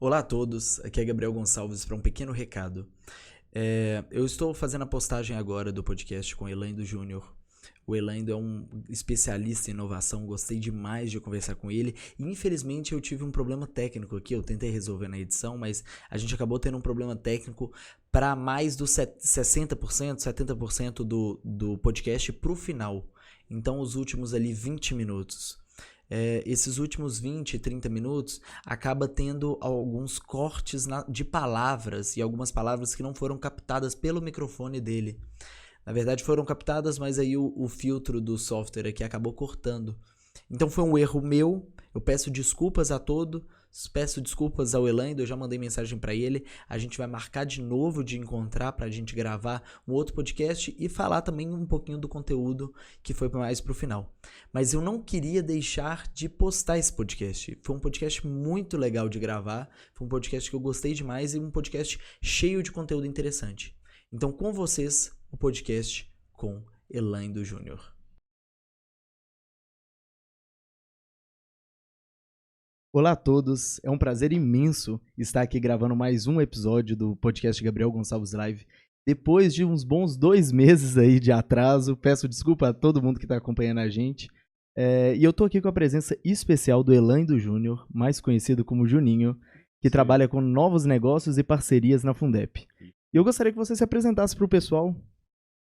Olá a todos, aqui é Gabriel Gonçalves para um pequeno recado. Eu estou fazendo a postagem agora do podcast com o Elaindo Júnior. O Elaindo é um especialista em inovação, gostei demais de conversar com ele. E infelizmente eu tive um problema técnico aqui, eu tentei resolver na edição, mas a gente acabou tendo um problema técnico para mais dos 60%, 70% do podcast para o final. Então os últimos ali 20 minutos. Esses últimos 20, 30 minutos acaba tendo alguns cortes de palavras e algumas palavras que não foram captadas pelo microfone dele. Na verdade foram captadas, mas aí o filtro do software aqui acabou cortando. Então foi um erro meu, eu peço desculpas a todos, peço desculpas ao Elaindo, eu já mandei mensagem para ele, a gente vai marcar de novo de encontrar para a gente gravar um outro podcast e falar também um pouquinho do conteúdo que foi mais pro final. Mas eu não queria deixar de postar esse podcast, foi um podcast muito legal de gravar, foi um podcast que eu gostei demais e um podcast cheio de conteúdo interessante. Então com vocês, o podcast com Elaindo Júnior. Olá a todos, é um prazer imenso estar aqui gravando mais um episódio do podcast Gabriel Gonçalves Live. Depois de uns bons 2 meses aí de atraso, peço desculpa a todo mundo que está acompanhando a gente. E eu tô aqui com a presença especial do Elaindo Júnior, mais conhecido como Juninho, que trabalha com novos negócios e parcerias na Fundep. E eu gostaria que você se apresentasse para o pessoal.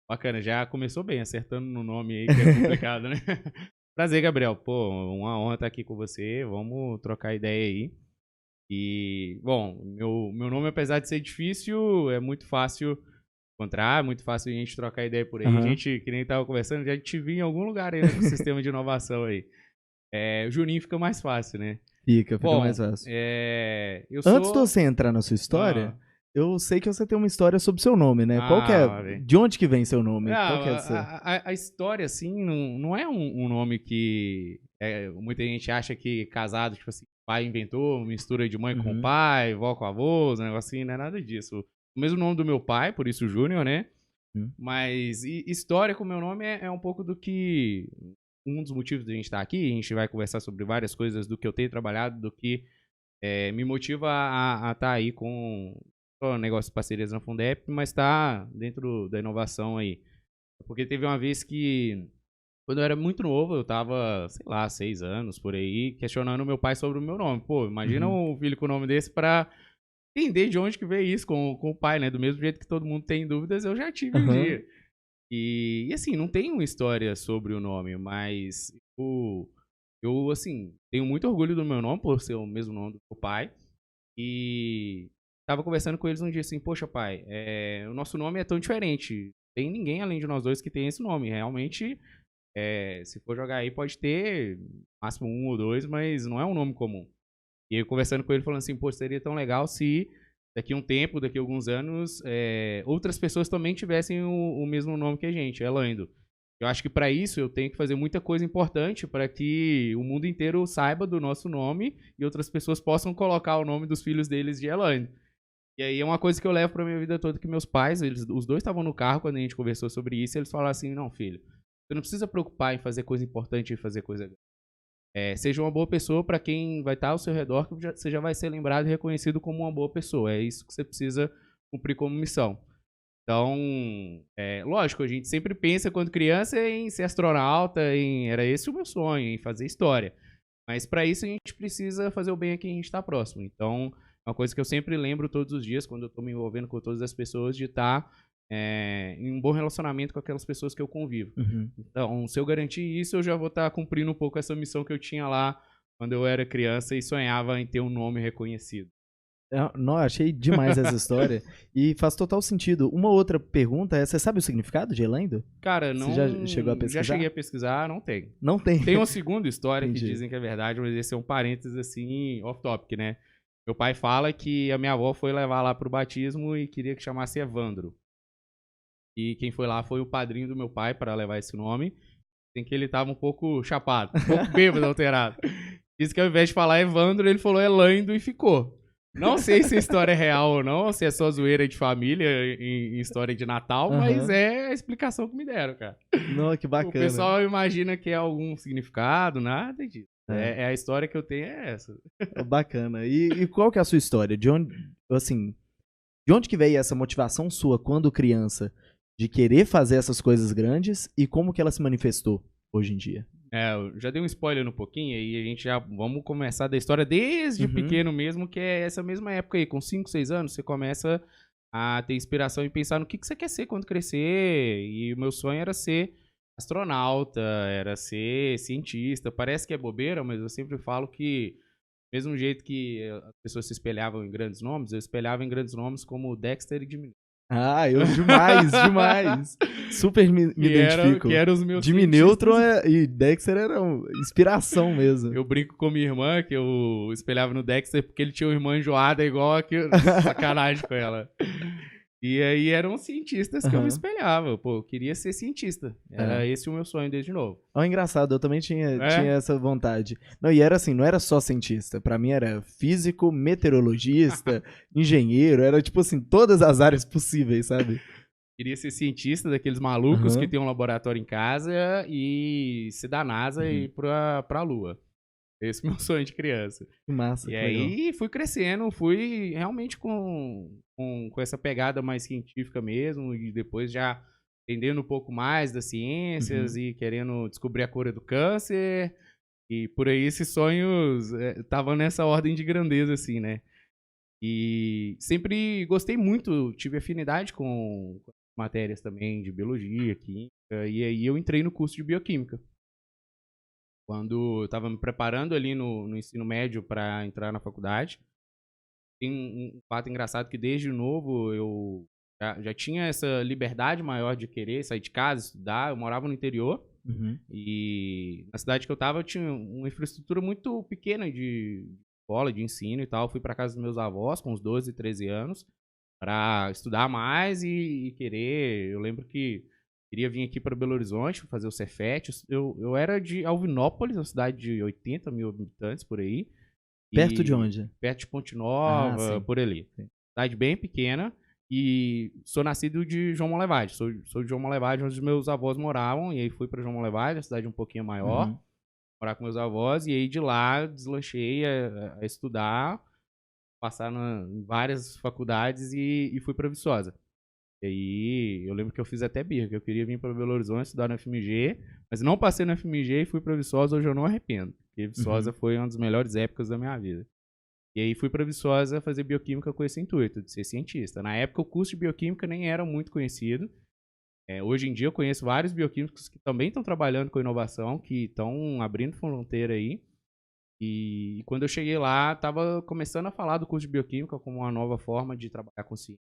Bacana, já começou bem, acertando no nome aí, que é complicado, né? Prazer, Gabriel. Pô, uma honra estar aqui com você. Vamos trocar ideia aí. E, bom, meu nome, apesar de ser difícil, é muito fácil encontrar, muito fácil a gente trocar ideia por aí. A gente, que nem estava conversando, já te vi em algum lugar aí no sistema de inovação aí. O Juninho fica mais fácil, né? Fica mais fácil. Antes de você entrar na sua história... Eu sei que você tem uma história sobre seu nome, né? Qual que é? De onde que vem seu nome? Qual que é a história, assim, não é um nome que... muita gente acha que casado, tipo assim, pai inventou, mistura de mãe com pai, vó com avô, um negocinho, não é nada disso. O mesmo nome do meu pai, por isso Júnior, né? Mas história com o meu nome é um pouco do que... Um dos motivos de a gente estar aqui, a gente vai conversar sobre várias coisas do que eu tenho trabalhado, do que me motiva a estar aí com... negócio de parcerias na Fundep, mas tá dentro da inovação aí. Porque teve uma vez que, quando eu era muito novo, eu tava, sei lá, 6 anos, por aí, questionando meu pai sobre o meu nome. Pô, imagina um filho com o nome desse pra entender de onde que veio isso com o pai, né? Do mesmo jeito que todo mundo tem dúvidas, eu já tive um dia. E assim, não tem uma história sobre o nome, mas eu assim, tenho muito orgulho do meu nome, por ser o mesmo nome do meu pai. E tava conversando com eles um dia assim, poxa pai, o nosso nome é tão diferente, tem ninguém além de nós dois que tem esse nome, realmente, se for jogar aí pode ter máximo 1 ou 2, mas não é um nome comum. E eu conversando com ele falando assim, pô, seria tão legal se daqui a um tempo, daqui a alguns anos, outras pessoas também tivessem o mesmo nome que a gente, Elaindo. Eu acho que para isso eu tenho que fazer muita coisa importante para que o mundo inteiro saiba do nosso nome e outras pessoas possam colocar o nome dos filhos deles de Elaindo. E aí é uma coisa que eu levo pra minha vida toda, que meus pais, os dois estavam no carro quando a gente conversou sobre isso, e eles falaram assim, não, filho, você não precisa preocupar em fazer coisa importante e fazer coisa grande. Seja uma boa pessoa para quem vai estar ao seu redor, que você já vai ser lembrado e reconhecido como uma boa pessoa. É isso que você precisa cumprir como missão. Então, lógico, a gente sempre pensa quando criança em ser astronauta, era esse o meu sonho, em fazer história. Mas para isso a gente precisa fazer o bem a quem a gente está próximo. Então, uma coisa que eu sempre lembro todos os dias, quando eu estou me envolvendo com todas as pessoas, de estar em um bom relacionamento com aquelas pessoas que eu convivo. Então, se eu garantir isso, eu já vou estar cumprindo um pouco essa missão que eu tinha lá quando eu era criança e sonhava em ter um nome reconhecido. Não, achei demais essa história e faz total sentido. Uma outra pergunta é, você sabe o significado de Elaindo? Cara, não... Você já chegou a pesquisar? Já cheguei a pesquisar, não tem. Não tem? Tem uma segunda história que dizem que é verdade, mas esse é um parênteses assim, off-topic, né? Meu pai fala que a minha avó foi levar lá pro batismo e queria que chamasse Evandro. E quem foi lá foi o padrinho do meu pai para levar esse nome. Tem que ele tava um pouco chapado, um pouco bêbado, alterado. Diz que ao invés de falar Evandro, ele falou Elaindo e ficou. Não sei se a história é real ou não, se é só zoeira de família em história de Natal, mas é a explicação que me deram, cara. Não, que bacana. O pessoal imagina que é algum significado, nada disso. É a história que eu tenho é essa. Bacana. E qual que é a sua história? Assim, de onde que veio essa motivação sua quando criança de querer fazer essas coisas grandes e como que ela se manifestou hoje em dia? Eu já dei um spoiler um pouquinho, aí a gente já vamos começar da história desde pequeno mesmo, que é essa mesma época aí, com 5, 6 anos, você começa a ter inspiração e pensar no que você quer ser quando crescer. E o meu sonho era ser astronauta, era ser cientista. Parece que é bobeira, mas eu sempre falo que, mesmo jeito que as pessoas se espelhavam em grandes nomes, eu espelhava em grandes nomes como Dexter e Jimmy. Eu demais. Super me identifico. Que eram os meus Jimmy Neutron e Dexter eram inspiração mesmo. Eu brinco com minha irmã, que eu espelhava no Dexter porque ele tinha uma irmã enjoada igual aqui, sacanagem com ela. E aí eram cientistas que eu me espelhava. Pô, eu queria ser cientista. Era esse o meu sonho desde novo. Engraçado, eu também tinha essa vontade. Não, e era assim, não era só cientista. Pra mim era físico, meteorologista, engenheiro. Era tipo assim, todas as áreas possíveis, sabe? Queria ser cientista daqueles malucos que tem um laboratório em casa e ser da NASA e ir pra Lua. Esse é o meu sonho de criança. Que massa. E aí fui crescendo, fui realmente com essa pegada mais científica mesmo, e depois já entendendo um pouco mais das ciências e querendo descobrir a cura do câncer. E por aí esses sonhos estavam nessa ordem de grandeza, assim, né? E sempre gostei muito, tive afinidade com matérias também de biologia, química, e aí eu entrei no curso de bioquímica. Quando eu estava me preparando ali no ensino médio para entrar na faculdade, tem um fato engraçado que desde novo eu já tinha essa liberdade maior de querer sair de casa, estudar. Eu morava no interior e na cidade que eu estava eu tinha uma infraestrutura muito pequena de escola, de ensino e tal. Eu fui para casa dos meus avós com uns 12, 13 anos para estudar mais e querer. Eu lembro que queria vir aqui para Belo Horizonte fazer o Cefet. Eu era de Alvinópolis, uma cidade de 80 mil habitantes por aí. Perto de onde? Perto de Ponte Nova, por ali. Cidade bem pequena. E sou nascido de João Molevade. Sou de João Molevade, onde os meus avós moravam. E aí fui para João Molevade, a cidade um pouquinho maior. Morar com meus avós. E aí de lá deslanchei a estudar. Passar em várias faculdades e fui para Viçosa. E aí, eu lembro que eu fiz até birra, que eu queria vir para Belo Horizonte estudar no FMG, mas não passei no FMG e fui para Viçosa. Hoje eu não arrependo, porque Viçosa foi uma das melhores épocas da minha vida. E aí fui para Viçosa fazer bioquímica com esse intuito, de ser cientista. Na época o curso de bioquímica nem era muito conhecido. Hoje em dia eu conheço vários bioquímicos que também estão trabalhando com inovação, que estão abrindo fronteira aí. E quando eu cheguei lá, estava começando a falar do curso de bioquímica como uma nova forma de trabalhar com ciência.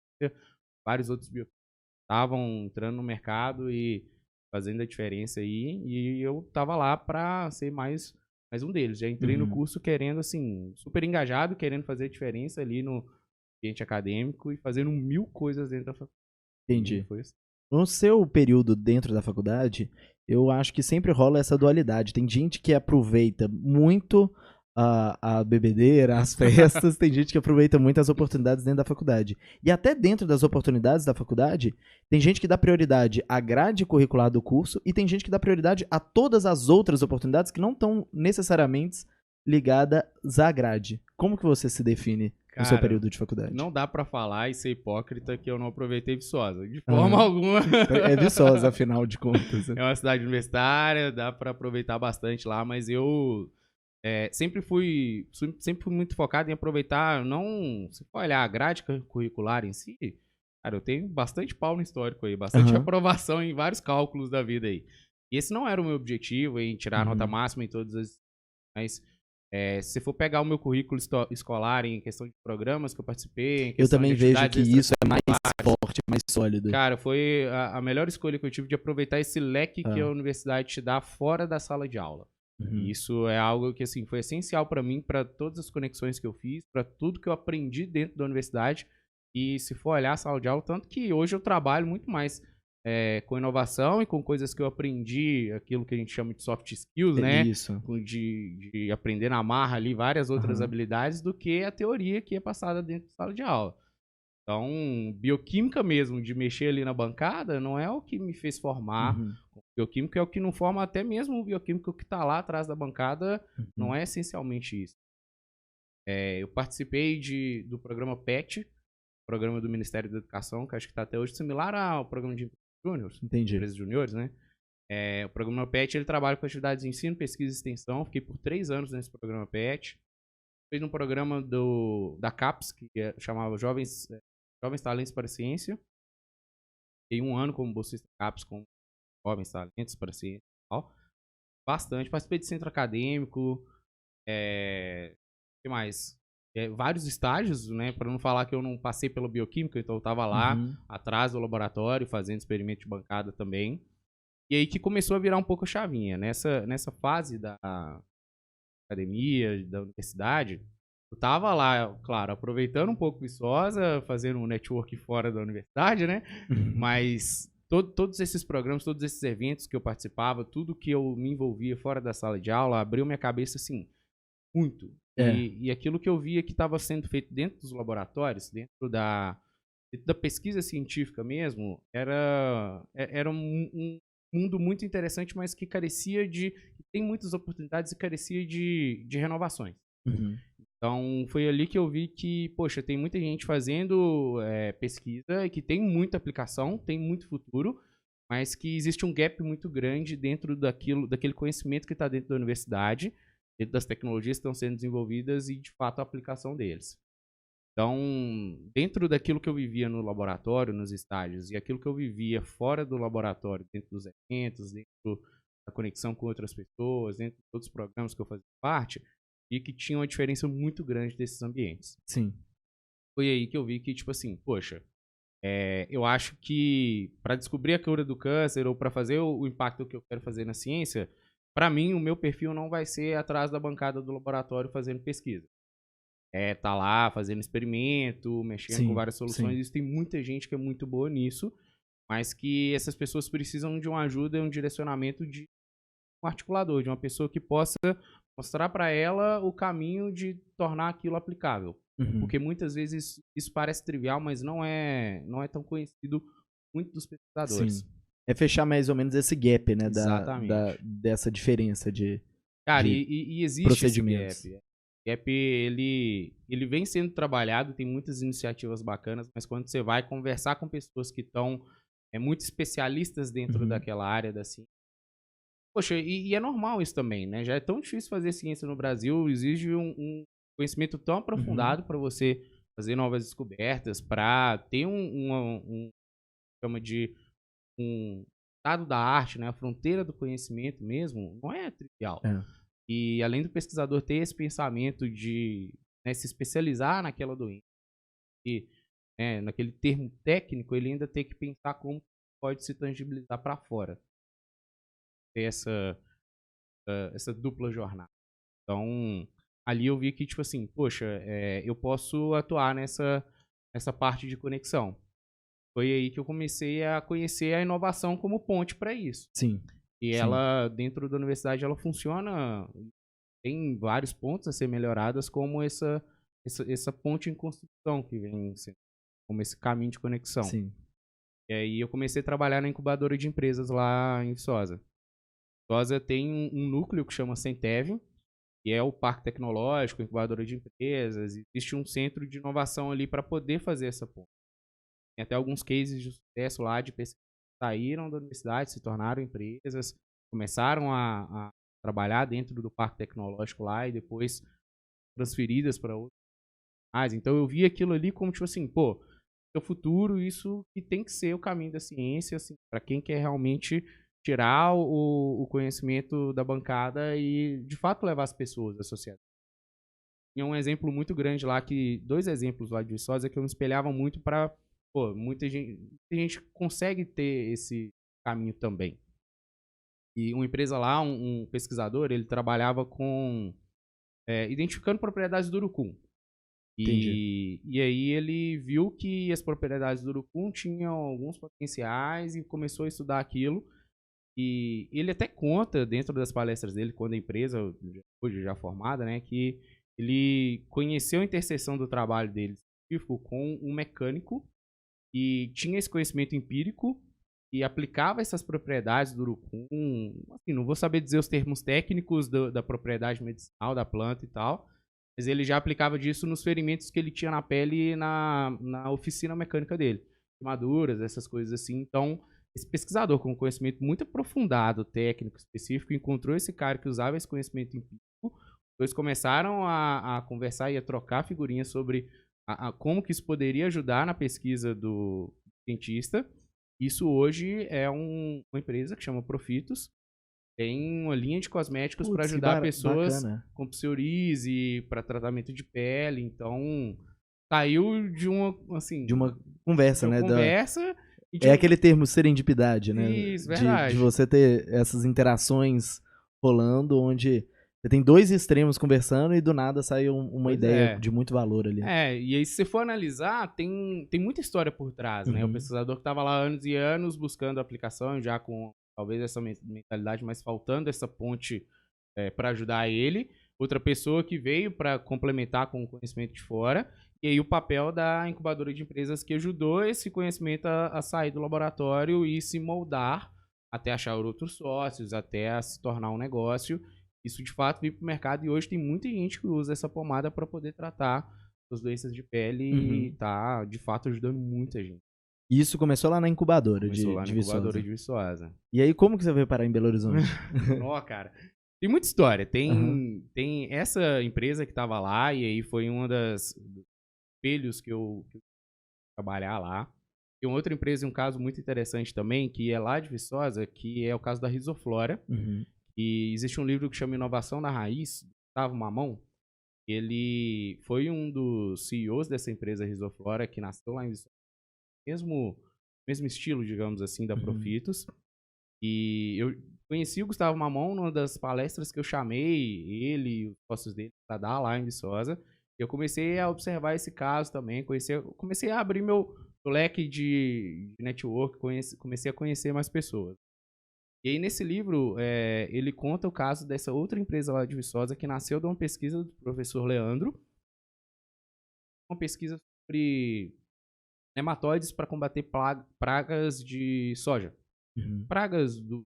Vários outros bioquímicos estavam entrando no mercado e fazendo a diferença aí, e eu estava lá para ser mais um deles. Já entrei no curso querendo, assim, super engajado, querendo fazer a diferença ali no ambiente acadêmico e fazendo 1000 coisas dentro da faculdade. Entendi. No seu período dentro da faculdade, eu acho que sempre rola essa dualidade. Tem gente que aproveita muito a bebedeira, as festas, tem gente que aproveita muito as oportunidades dentro da faculdade. E até dentro das oportunidades da faculdade, tem gente que dá prioridade à grade curricular do curso e tem gente que dá prioridade a todas as outras oportunidades que não estão necessariamente ligadas à grade. Como que você se define no seu período de faculdade? Não dá pra falar e ser hipócrita que eu não aproveitei Viçosa. De forma alguma. É Viçosa, afinal de contas. É uma cidade universitária, dá pra aproveitar bastante lá, mas eu sempre fui muito focado em aproveitar, não... Se for olhar a grade curricular em si, cara, eu tenho bastante pau no histórico aí, bastante aprovação em vários cálculos da vida aí. E esse não era o meu objetivo, em tirar a nota máxima em todas as... Mas se for pegar o meu currículo escolar em questão de programas que eu participei... Em eu também vejo que isso é mais forte, mais sólido. Cara, foi a melhor escolha que eu tive de aproveitar esse leque que a universidade te dá fora da sala de aula. E isso é algo que, assim, foi essencial para mim, para todas as conexões que eu fiz, para tudo que eu aprendi dentro da universidade. E se for olhar a sala de aula, tanto que hoje eu trabalho muito mais com inovação e com coisas que eu aprendi, aquilo que a gente chama de soft skills, né? Isso. De aprender na marra ali várias outras habilidades do que a teoria que é passada dentro da sala de aula. Então, bioquímica mesmo, de mexer ali na bancada, não é o que me fez formar. Uhum. Bioquímica é o que não forma até mesmo o bioquímico que está lá atrás da bancada, não é essencialmente isso. Eu participei do programa PET, programa do Ministério da Educação, que acho que está até hoje similar ao programa de júniores, Entendi. empresas juniores, né? O programa PET, ele trabalha com atividades de ensino, pesquisa e extensão. Fiquei por 3 anos nesse programa PET. Fiz um programa da CAPES, que chamava Jovens Talentos para a Ciência. Fiquei 1 ano como bolsista CAPES, com Jovens Talentos para a Ciência e tal. Bastante. Participei de centro acadêmico. O que mais? Vários estágios, né? Para não falar que eu não passei pela bioquímica, então eu estava lá atrás do laboratório, fazendo experimento de bancada também. E aí que começou a virar um pouco a chavinha. Nessa fase da academia, da universidade, eu tava lá, claro, aproveitando um pouco Viçosa, fazendo um network fora da universidade, né? Mas todos esses programas, todos esses eventos que eu participava, tudo que eu me envolvia fora da sala de aula, abriu minha cabeça, assim, muito. E aquilo que eu via que estava sendo feito dentro dos laboratórios, dentro da pesquisa científica mesmo, era um mundo muito interessante, mas que carecia que tem muitas oportunidades e carecia de renovações. Então, foi ali que eu vi que, poxa, tem muita gente fazendo pesquisa, que tem muita aplicação, tem muito futuro, mas que existe um gap muito grande dentro daquele conhecimento que está dentro da universidade, dentro das tecnologias que estão sendo desenvolvidas e, de fato, a aplicação deles. Então, dentro daquilo que eu vivia no laboratório, nos estágios, e aquilo que eu vivia fora do laboratório, dentro dos eventos, dentro da conexão com outras pessoas, dentro de outros programas que eu fazia parte, e que tinha uma diferença muito grande desses ambientes. Sim. Foi aí que eu vi que, tipo assim, poxa, eu acho que para descobrir a cura do câncer ou para fazer o impacto que eu quero fazer na ciência, para mim, o meu perfil não vai ser atrás da bancada do laboratório fazendo pesquisa. Tá lá fazendo experimento, mexendo com várias soluções. Isso tem muita gente que é muito boa nisso, mas que essas pessoas precisam de uma ajuda e um direcionamento de um articulador, de uma pessoa que possa mostrar para ela o caminho de tornar aquilo aplicável. Porque muitas vezes isso parece trivial, mas não é tão conhecido muito dos pesquisadores. Sim. É fechar mais ou menos esse gap, né? Exatamente. Dessa diferença de Cara, de e existe procedimentos. esse gap. O gap, ele vem sendo trabalhado, tem muitas iniciativas bacanas, mas quando você vai conversar com pessoas que estão muito especialistas dentro daquela área da ciência, poxa, e é normal isso também, né? Já é tão difícil fazer ciência no Brasil, exige um conhecimento tão aprofundado para você fazer novas descobertas, para ter chama de um estado da arte, né? A fronteira do conhecimento mesmo, não é trivial. E além do pesquisador ter esse pensamento de se especializar naquela doença, e naquele termo técnico, ele ainda tem que pensar como pode se tangibilizar para fora. Ter essa dupla jornada. Então, ali eu vi que, tipo assim, poxa, eu posso atuar nessa parte de conexão. Foi aí que eu comecei a conhecer a inovação como ponte para isso. Sim. E ela, dentro da universidade, ela funciona, tem vários pontos a ser melhoradas, como essa ponte em construção que vem sendo, como esse caminho de conexão. Sim. E aí eu comecei a trabalhar na incubadora de empresas lá em Viçosa. Viçosa tem um núcleo que chama Centev, que é o parque tecnológico, incubadora de empresas. Existe um centro de inovação ali para poder fazer essa ponte. Tem até alguns cases de sucesso lá de pessoas que saíram da universidade, se tornaram empresas, começaram a trabalhar dentro do parque tecnológico lá e depois transferidas para outros. Então eu vi aquilo ali como tipo assim, pô, no futuro isso que tem que ser o caminho da ciência, assim, para quem quer realmente tirar o conhecimento da bancada e de fato levar as pessoas da sociedade. Tinha um exemplo muito grande lá, 2 exemplos lá de Viçosa que eu me espelhava muito para, pô, muita gente consegue ter esse caminho também. E uma empresa lá, um pesquisador, ele trabalhava com identificando propriedades do urucum. E aí ele viu que as propriedades do urucum tinham alguns potenciais e começou a estudar aquilo. E ele até conta dentro das palestras dele, quando a empresa, hoje já formada, né, que ele conheceu a interseção do trabalho dele específico com um mecânico que tinha esse conhecimento empírico e aplicava essas propriedades do urucum. Assim, não vou saber dizer os termos técnicos da propriedade medicinal da planta e tal, mas ele já aplicava disso nos ferimentos que ele tinha na pele na oficina mecânica dele. Queimaduras, essas coisas assim. Então, esse pesquisador com conhecimento muito aprofundado, técnico, específico, encontrou esse cara que usava esse conhecimento empírico. Eles começaram a conversar e a trocar figurinhas sobre como que isso poderia ajudar na pesquisa do cientista. Isso hoje é uma empresa que chama Profitos. Tem uma linha de cosméticos para ajudar pessoas com psoríase, para tratamento de pele. Então, saiu de uma, assim... De uma conversa, né? Conversa... Aquele termo serendipidade, né? Isso, verdade. De você ter essas interações rolando, onde você tem dois extremos conversando e do nada sai uma ideia de muito valor ali. E aí se você for analisar, tem muita história por trás, né? O pesquisador que estava lá anos e anos buscando aplicação, já com talvez essa mentalidade, mas faltando essa ponte para ajudar ele. Outra pessoa que veio para complementar com o conhecimento de fora. E aí o papel da incubadora de empresas que ajudou esse conhecimento a sair do laboratório e se moldar até achar outros sócios, até a se tornar um negócio. Isso de fato veio para o mercado e hoje tem muita gente que usa essa pomada para poder tratar as doenças de pele e tá de fato ajudando muita gente. Isso começou lá na incubadora de Viçosa. E aí como que você veio parar em Belo Horizonte? Ó, cara, tem muita história. Tem essa empresa que estava lá e aí foi uma das espelhos que eu trabalhar lá. Tem outra empresa e um caso muito interessante também, que é lá de Viçosa, que é o caso da Risoflora. E existe um livro que chama Inovação na Raiz, do Gustavo Mamão. Ele foi um dos CEOs dessa empresa Risoflora, que nasceu lá em Viçosa. Mesmo estilo, digamos assim, da Profitos. E eu conheci o Gustavo Mamão numa das palestras que eu chamei ele e os sócios dele para dar lá em Viçosa. Eu comecei a observar esse caso também, comecei a abrir meu leque de network, comecei a conhecer mais pessoas. E aí nesse livro, ele conta o caso dessa outra empresa lá de Viçosa que nasceu de uma pesquisa do professor Leandro, uma pesquisa sobre nematóides para combater pragas de soja. Pragas do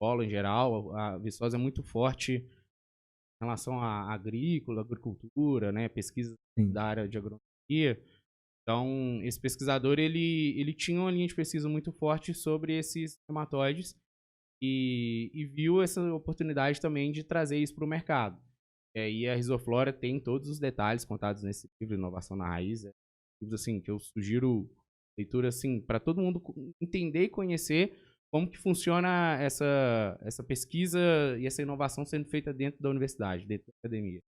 solo em geral, a Viçosa é muito forte em relação à agricultura, né, pesquisa da área de agronomia. Então, esse pesquisador, ele tinha uma linha de pesquisa muito forte sobre esses nematóides e viu essa oportunidade também de trazer isso para o mercado. E aí a Risoflora tem todos os detalhes contados nesse livro, Inovação na Raiz. É um livro assim, que eu sugiro leitura assim, para todo mundo entender e conhecer como que funciona essa pesquisa e essa inovação sendo feita dentro da universidade, dentro da academia.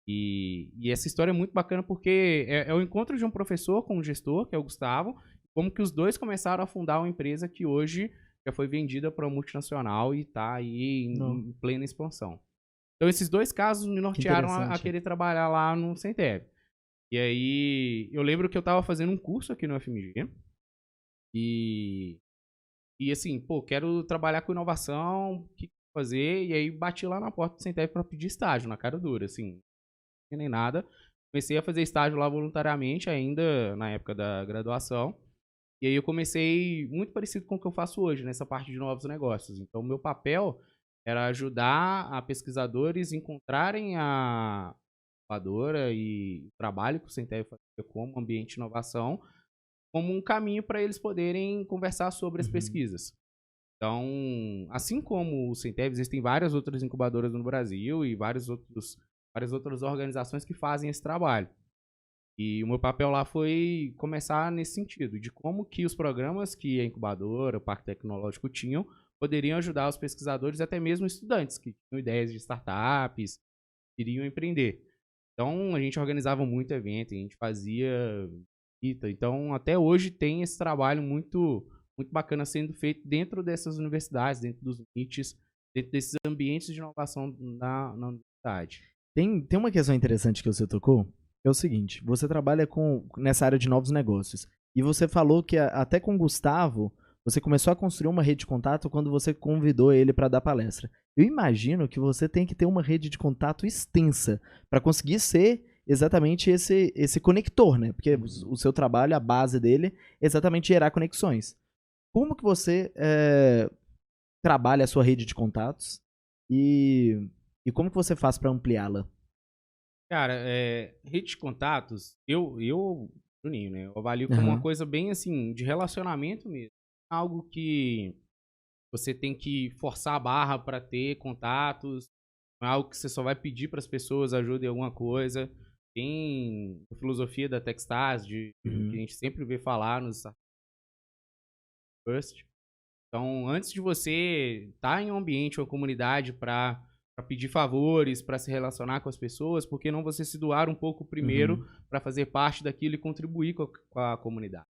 E essa história é muito bacana porque é o encontro de um professor com um gestor, que é o Gustavo, como que os dois começaram a fundar uma empresa que hoje já foi vendida para uma multinacional e está aí em plena expansão. Então, esses dois casos me nortearam a querer trabalhar lá no Centev. E aí, eu lembro que eu estava fazendo um curso aqui no FMG e assim, quero trabalhar com inovação, o que fazer? E aí, bati lá na porta do Centev para pedir estágio, na cara dura, assim, nem nada. Comecei a fazer estágio lá voluntariamente, ainda na época da graduação. E aí eu comecei muito parecido com o que eu faço hoje, nessa parte de novos negócios. Então, o meu papel era ajudar a pesquisadores encontrarem a incubadora e o trabalho que o Centev fazia como ambiente de inovação como um caminho para eles poderem conversar sobre as pesquisas. Então, assim como o Centev, existem várias outras incubadoras no Brasil e várias outras organizações que fazem esse trabalho. E o meu papel lá foi começar nesse sentido, de como que os programas que a incubadora, o Parque Tecnológico tinham, poderiam ajudar os pesquisadores e até mesmo estudantes que tinham ideias de startups, queriam empreender. Então, a gente organizava muito evento, a gente fazia... Então, até hoje tem esse trabalho muito, muito bacana sendo feito dentro dessas universidades, dentro dos MITs, dentro desses ambientes de inovação na universidade. Tem uma questão interessante que você tocou, é o seguinte, você trabalha nessa área de novos negócios, e você falou que até com o Gustavo, você começou a construir uma rede de contato quando você convidou ele para dar palestra. Eu imagino que você tem que ter uma rede de contato extensa para conseguir ser exatamente esse conector, né? Porque o seu trabalho, a base dele, é exatamente gerar conexões. Como que você trabalha a sua rede de contatos e como que você faz para ampliá-la? Cara, rede de contatos, Juninho, né? Eu avalio como uma coisa bem assim, de relacionamento mesmo. Algo que você tem que forçar a barra para ter contatos, não é algo que você só vai pedir para as pessoas ajuda em alguma coisa. Tem a filosofia da Techstars, que a gente sempre vê falar nos First. Então, antes de você estar em um ambiente, uma comunidade para pedir favores, para se relacionar com as pessoas, por que não você se doar um pouco primeiro para fazer parte daquilo e contribuir com a comunidade?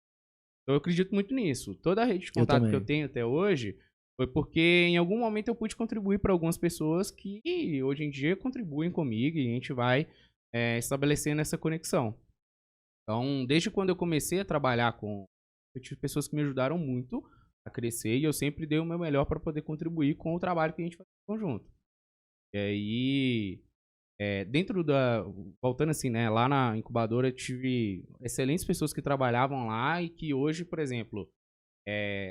Então, eu acredito muito nisso. Toda a rede de contato que eu tenho até hoje foi porque em algum momento eu pude contribuir para algumas pessoas que hoje em dia contribuem comigo e a gente vai estabelecendo essa conexão. Então, desde quando eu comecei a trabalhar eu tive pessoas que me ajudaram muito a crescer e eu sempre dei o meu melhor para poder contribuir com o trabalho que a gente faz em conjunto. E aí, voltando assim, né, lá na incubadora eu tive excelentes pessoas que trabalhavam lá e que hoje, por exemplo,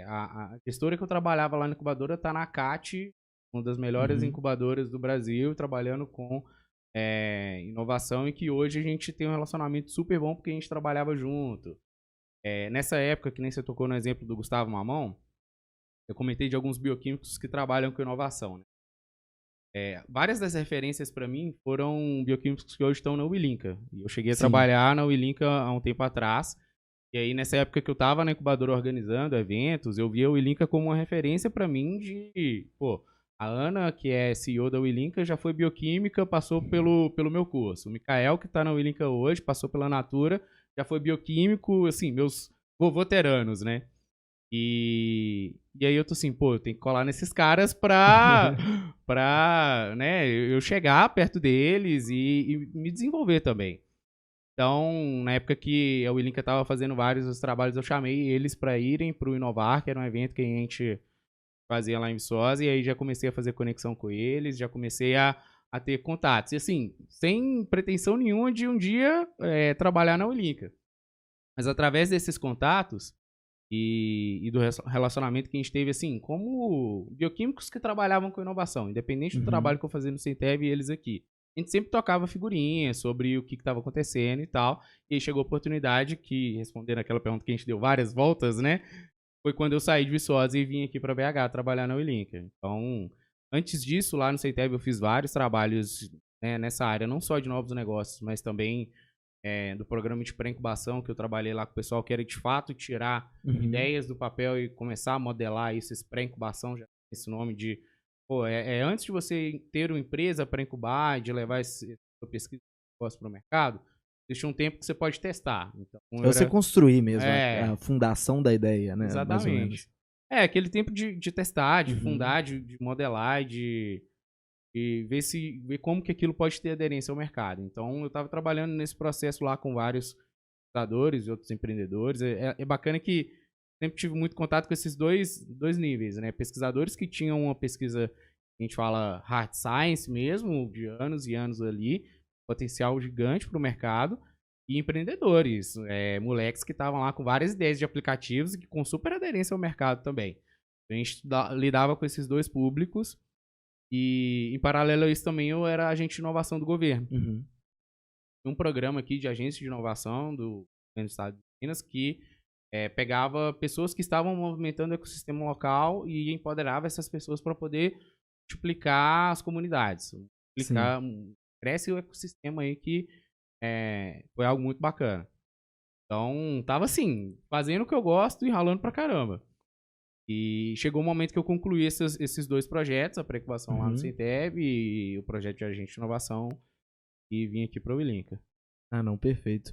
a gestora que eu trabalhava lá na incubadora está na CAT, uma das melhores incubadoras do Brasil, trabalhando com inovação e que hoje a gente tem um relacionamento super bom porque a gente trabalhava junto. Nessa época, que nem você tocou no exemplo do Gustavo Mamão, eu comentei de alguns bioquímicos que trabalham com inovação, né? Várias das referências para mim foram bioquímicos que hoje estão na Willinka. E eu cheguei a trabalhar na Willinka há um tempo atrás. E aí, nessa época que eu estava na incubadora organizando eventos, eu via a Willinka como uma referência para mim a Ana, que é CEO da Willinka, já foi bioquímica, passou pelo meu curso. O Mikael, que está na Willinka hoje, passou pela Natura, já foi bioquímico, assim, meus vovoteranos, né? E aí eu tô assim, eu tenho que colar nesses caras pra né, eu chegar perto deles e me desenvolver também. Então, na época que a Willinka tava fazendo vários dos trabalhos, eu chamei eles para irem pro Inovar, que era um evento que a gente fazia lá em Viçosa, e aí já comecei a fazer conexão com eles, já comecei a ter contatos. E assim, sem pretensão nenhuma de um dia trabalhar na Willinka. Mas através desses contatos e do relacionamento que a gente teve, assim, como bioquímicos que trabalhavam com inovação, independente do trabalho que eu fazia no Centev e eles aqui. A gente sempre tocava figurinhas sobre o que estava acontecendo e tal. E aí chegou a oportunidade que, respondendo aquela pergunta que a gente deu várias voltas, né? Foi quando eu saí de Viçosa e vim aqui para BH trabalhar na Willinka. Então, antes disso, lá no Centev eu fiz vários trabalhos nessa área, não só de novos negócios, mas também do programa de pré-incubação, que eu trabalhei lá com o pessoal, que era de fato tirar ideias do papel e começar a modelar isso, esse pré-incubação, já tem esse nome de... antes de você ter uma empresa para incubar, de levar sua pesquisa de negócio para o mercado, existe um tempo que você pode testar. Então, você construir mesmo a fundação da ideia, né? Exatamente. Mais ou menos. Aquele tempo de testar, de fundar, de modelar, de ver como que aquilo pode ter aderência ao mercado. Então, eu estava trabalhando nesse processo lá com vários pesquisadores e outros empreendedores. É bacana que sempre tive muito contato com esses dois níveis, né? Pesquisadores que tinham uma pesquisa, a gente fala hard science mesmo, de anos e anos ali, potencial gigante para o mercado, e empreendedores, moleques que estavam lá com várias ideias de aplicativos e com super aderência ao mercado também. A gente lidava com esses dois públicos. E, em paralelo a isso, também eu era agente de inovação do governo. Um programa aqui de agência de inovação do Estado de Minas que pegava pessoas que estavam movimentando o ecossistema local e empoderava essas pessoas para poder multiplicar as comunidades. Cresce o ecossistema aí que foi algo muito bacana. Então, tava assim, fazendo o que eu gosto e ralando pra caramba. E chegou o momento que eu concluí esses dois projetos, a pré-incubação lá no Centev e o projeto de agente de inovação, e vim aqui para o Willinka. Ah, não, perfeito.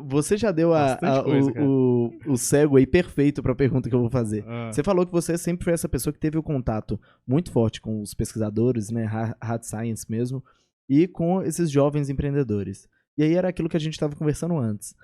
Você já deu o segue aí perfeito para a pergunta que eu vou fazer. Você falou que você sempre foi essa pessoa que teve o contato muito forte com os pesquisadores, né, hard science mesmo, e com esses jovens empreendedores. E aí era aquilo que a gente estava conversando antes.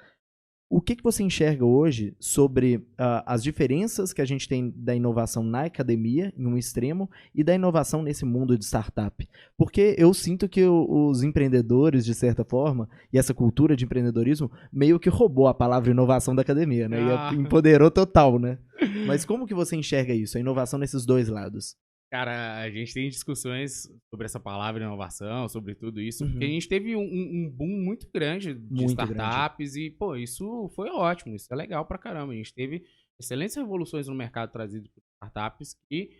O que você enxerga hoje sobre as diferenças que a gente tem da inovação na academia, em um extremo, e da inovação nesse mundo de startup? Porque eu sinto que os empreendedores, de certa forma, e essa cultura de empreendedorismo, meio que roubou a palavra inovação da academia, né? E empoderou total, né? Mas como que você enxerga isso, a inovação nesses dois lados? Cara, a gente tem discussões sobre essa palavra inovação, sobre tudo isso, porque a gente teve um boom muito grande de Muito startups e, pô, isso foi ótimo, isso é legal pra caramba. A gente teve excelentes revoluções no mercado trazido por startups que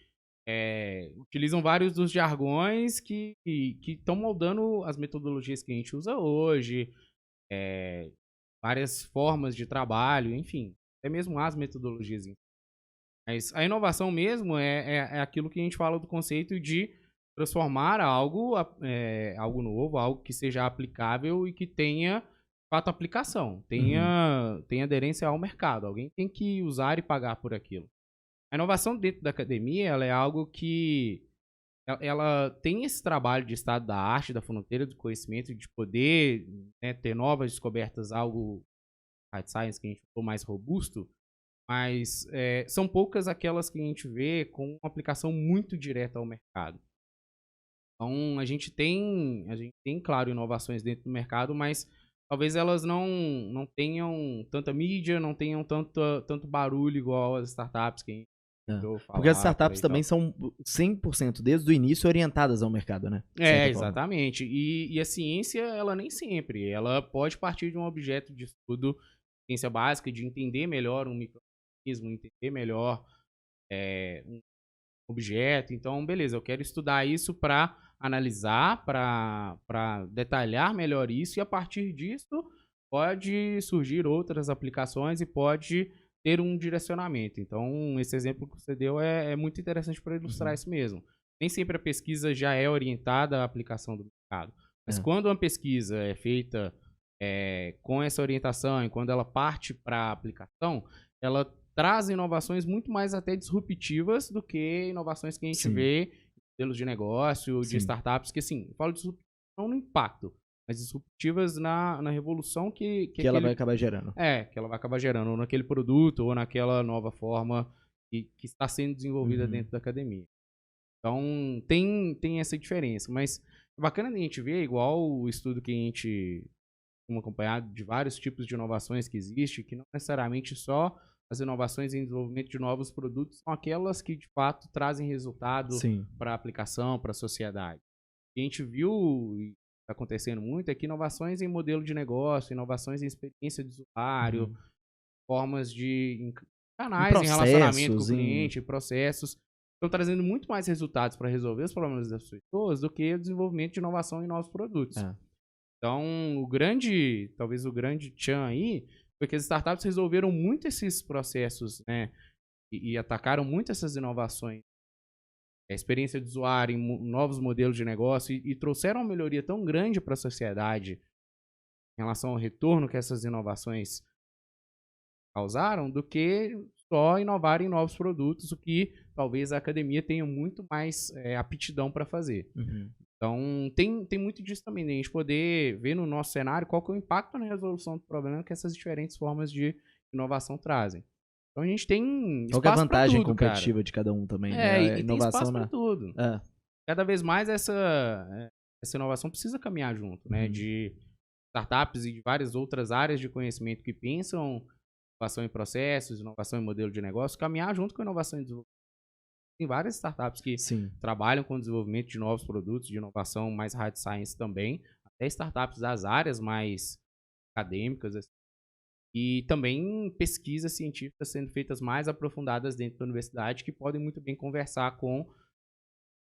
utilizam vários dos jargões que estão moldando as metodologias que a gente usa hoje, várias formas de trabalho, enfim, até mesmo as metodologias. Mas a inovação mesmo é aquilo que a gente fala do conceito de transformar algo novo, algo que seja aplicável e que tenha, de fato, aplicação, tenha aderência ao mercado. Alguém tem que usar e pagar por aquilo. A inovação dentro da academia, ela é algo que ela tem esse trabalho de estado da arte, da fronteira do conhecimento, de poder, né, ter novas descobertas, algo hard science que a gente for mais robusto, mas são poucas aquelas que a gente vê com uma aplicação muito direta ao mercado. Então, a gente tem, claro, inovações dentro do mercado, mas talvez elas não tenham tanta mídia, não tenham tanto barulho igual as startups que a gente porque as startups também são 100% desde o início orientadas ao mercado, né? Exatamente. E a ciência, ela nem sempre. Ela pode partir de um objeto de estudo, ciência básica, de entender melhor um microorganismo, entender melhor um objeto. Então, beleza, eu quero estudar isso para analisar, para detalhar melhor isso, e a partir disso pode surgir outras aplicações e pode ter um direcionamento. Então, esse exemplo que você deu é muito interessante para ilustrar isso mesmo. Nem sempre a pesquisa já é orientada à aplicação do mercado. Mas quando uma pesquisa é feita com essa orientação e quando ela parte para a aplicação, ela traz inovações muito mais até disruptivas do que inovações que a gente vê em modelos de negócio, de startups, que assim, eu falo disruptivas não no impacto, mas disruptivas na revolução que ela vai acabar gerando. Que ela vai acabar gerando, ou naquele produto, ou naquela nova forma que está sendo desenvolvida dentro da academia. Então, tem essa diferença, mas é bacana a gente ver, igual o estudo que a gente tem acompanhado de vários tipos de inovações que existe, que não necessariamente só as inovações em desenvolvimento de novos produtos são aquelas que, de fato, trazem resultado para a aplicação, para a sociedade. O que a gente viu e está acontecendo muito é que inovações em modelo de negócio, inovações em experiência de usuário, formas de canais em relacionamento com o cliente, processos, estão trazendo muito mais resultados para resolver os problemas das pessoas do que o desenvolvimento de inovação em novos produtos. Então, talvez o grande tchan aí, foi que as startups resolveram muito esses processos, né, e atacaram muito essas inovações, a experiência de usuário em novos modelos de negócio e trouxeram uma melhoria tão grande para a sociedade em relação ao retorno que essas inovações causaram, do que só inovar em novos produtos, o que talvez a academia tenha muito mais aptidão para fazer. Então, tem muito disso também, né? A gente poder ver no nosso cenário qual que é o impacto na resolução do problema que essas diferentes formas de inovação trazem. Então, a gente tem espaço para tudo, qual é a vantagem competitiva de cada um também, né? E inovação tem espaço para tudo. Cada vez mais essa inovação precisa caminhar junto, né? De startups e de várias outras áreas de conhecimento que pensam inovação em processos, inovação em modelo de negócio, caminhar junto com a inovação em desenvolvimento. Tem várias startups que trabalham com o desenvolvimento de novos produtos, de inovação mais hard science também, até startups das áreas mais acadêmicas, assim, e também pesquisas científicas sendo feitas mais aprofundadas dentro da universidade, que podem muito bem conversar com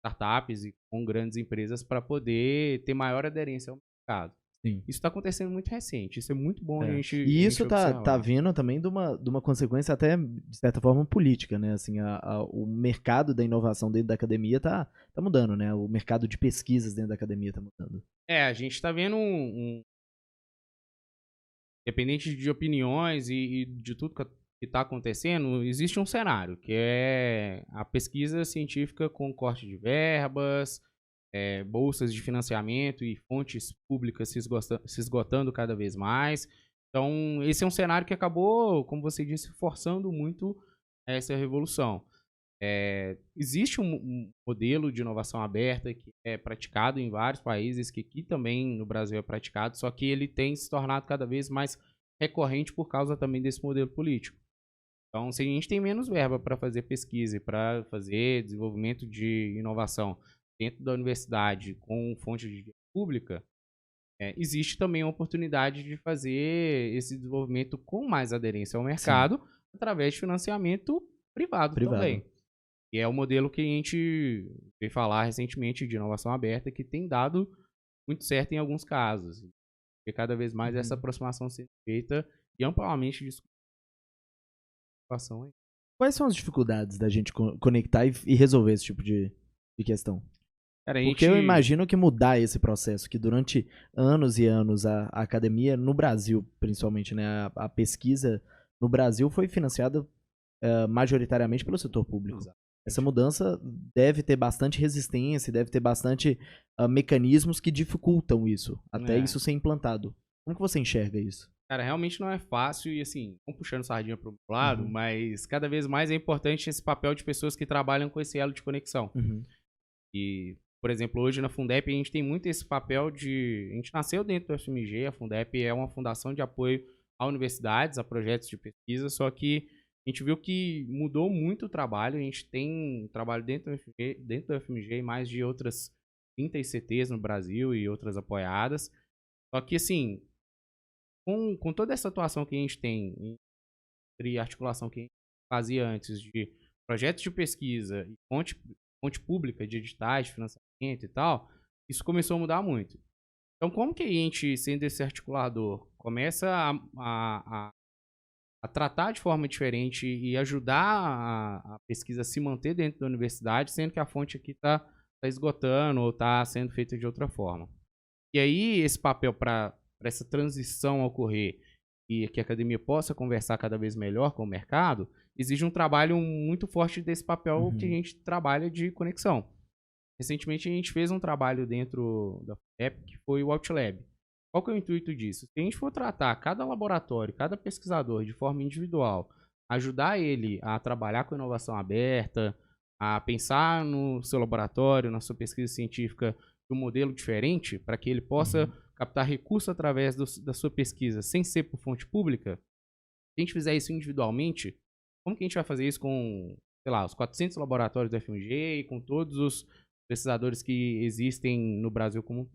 startups e com grandes empresas para poder ter maior aderência ao mercado. Isso está acontecendo muito recente, isso é muito bom a gente. E isso tá vindo também de uma consequência até, de certa forma, política, né? Assim, o mercado da inovação dentro da academia tá mudando, né? O mercado de pesquisas dentro da academia tá mudando. A gente está vendo independente de opiniões e de tudo que está acontecendo, existe um cenário, que é a pesquisa científica com corte de verbas, bolsas de financiamento e fontes públicas se esgotando cada vez mais. Então, esse é um cenário que acabou, como você disse, forçando muito essa revolução. Existe um modelo de inovação aberta que é praticado em vários países, que aqui também no Brasil é praticado, só que ele tem se tornado cada vez mais recorrente por causa também desse modelo político. Então, se a gente tem menos verba para fazer pesquisa e para fazer desenvolvimento de inovação dentro da universidade com fonte de dinheiro pública, existe também a oportunidade de fazer esse desenvolvimento com mais aderência ao mercado através de financiamento privado também. E é o modelo que a gente veio falar recentemente de inovação aberta, que tem dado muito certo em alguns casos. E cada vez mais essa aproximação sendo feita e amplamente discutida. Quais são as dificuldades da gente conectar e resolver esse tipo de questão? Cara, Porque eu imagino que mudar esse processo, que durante anos e anos a academia, no Brasil principalmente, né, a pesquisa no Brasil foi financiada majoritariamente pelo setor público. Exato. Essa mudança deve ter bastante resistência, deve ter bastante mecanismos que dificultam isso, até isso ser implantado. Como que você enxerga isso? Cara, realmente não é fácil e, assim, vamos puxando sardinha para o lado, mas cada vez mais é importante esse papel de pessoas que trabalham com esse elo de conexão. E, por exemplo, hoje na Fundep a gente tem muito esse papel de... A gente nasceu dentro do FMG, a Fundep é uma fundação de apoio a universidades, a projetos de pesquisa, só que a gente viu que mudou muito o trabalho, a gente tem trabalho dentro do FMG e mais de outras 30 ICTs no Brasil e outras apoiadas. Só que, assim, com toda essa atuação que a gente tem, entre articulação que a gente fazia antes de projetos de pesquisa e fonte pública de editais, de financiamento e tal, isso começou a mudar muito. Então, como que a gente, sendo esse articulador, começa a tratar de forma diferente e ajudar a pesquisa a se manter dentro da universidade, sendo que a fonte aqui está esgotando ou está sendo feita de outra forma. E aí, esse papel para essa transição ocorrer e que a academia possa conversar cada vez melhor com o mercado, exige um trabalho muito forte desse papel que a gente trabalha de conexão. Recentemente, a gente fez um trabalho dentro da FUNEP, que foi o OutLab. Qual que é o intuito disso? Se a gente for tratar cada laboratório, cada pesquisador de forma individual, ajudar ele a trabalhar com inovação aberta, a pensar no seu laboratório, na sua pesquisa científica, de um modelo diferente, para que ele possa captar recursos através da sua pesquisa sem ser por fonte pública, se a gente fizer isso individualmente, como que a gente vai fazer isso com, sei lá, os 400 laboratórios do FMG e com todos os pesquisadores que existem no Brasil como um todo?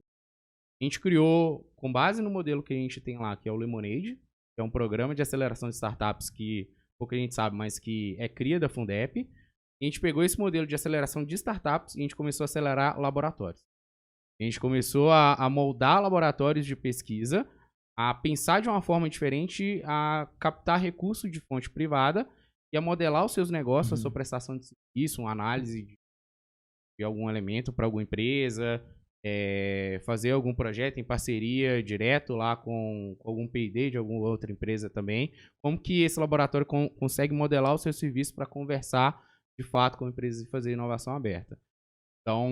A gente criou, com base no modelo que a gente tem lá, que é o Lemonade, que é um programa de aceleração de startups que pouca gente sabe, mas que é cria da Fundep. A gente pegou esse modelo de aceleração de startups e a gente começou a acelerar laboratórios. A gente começou a moldar laboratórios de pesquisa, a pensar de uma forma diferente, a captar recursos de fonte privada e a modelar os seus negócios, a sua prestação de serviço, uma análise de algum elemento para alguma empresa, fazer algum projeto em parceria direto lá com algum P&D de alguma outra empresa também. Como que esse laboratório consegue modelar o seu serviço para conversar de fato com empresas e fazer inovação aberta. Então,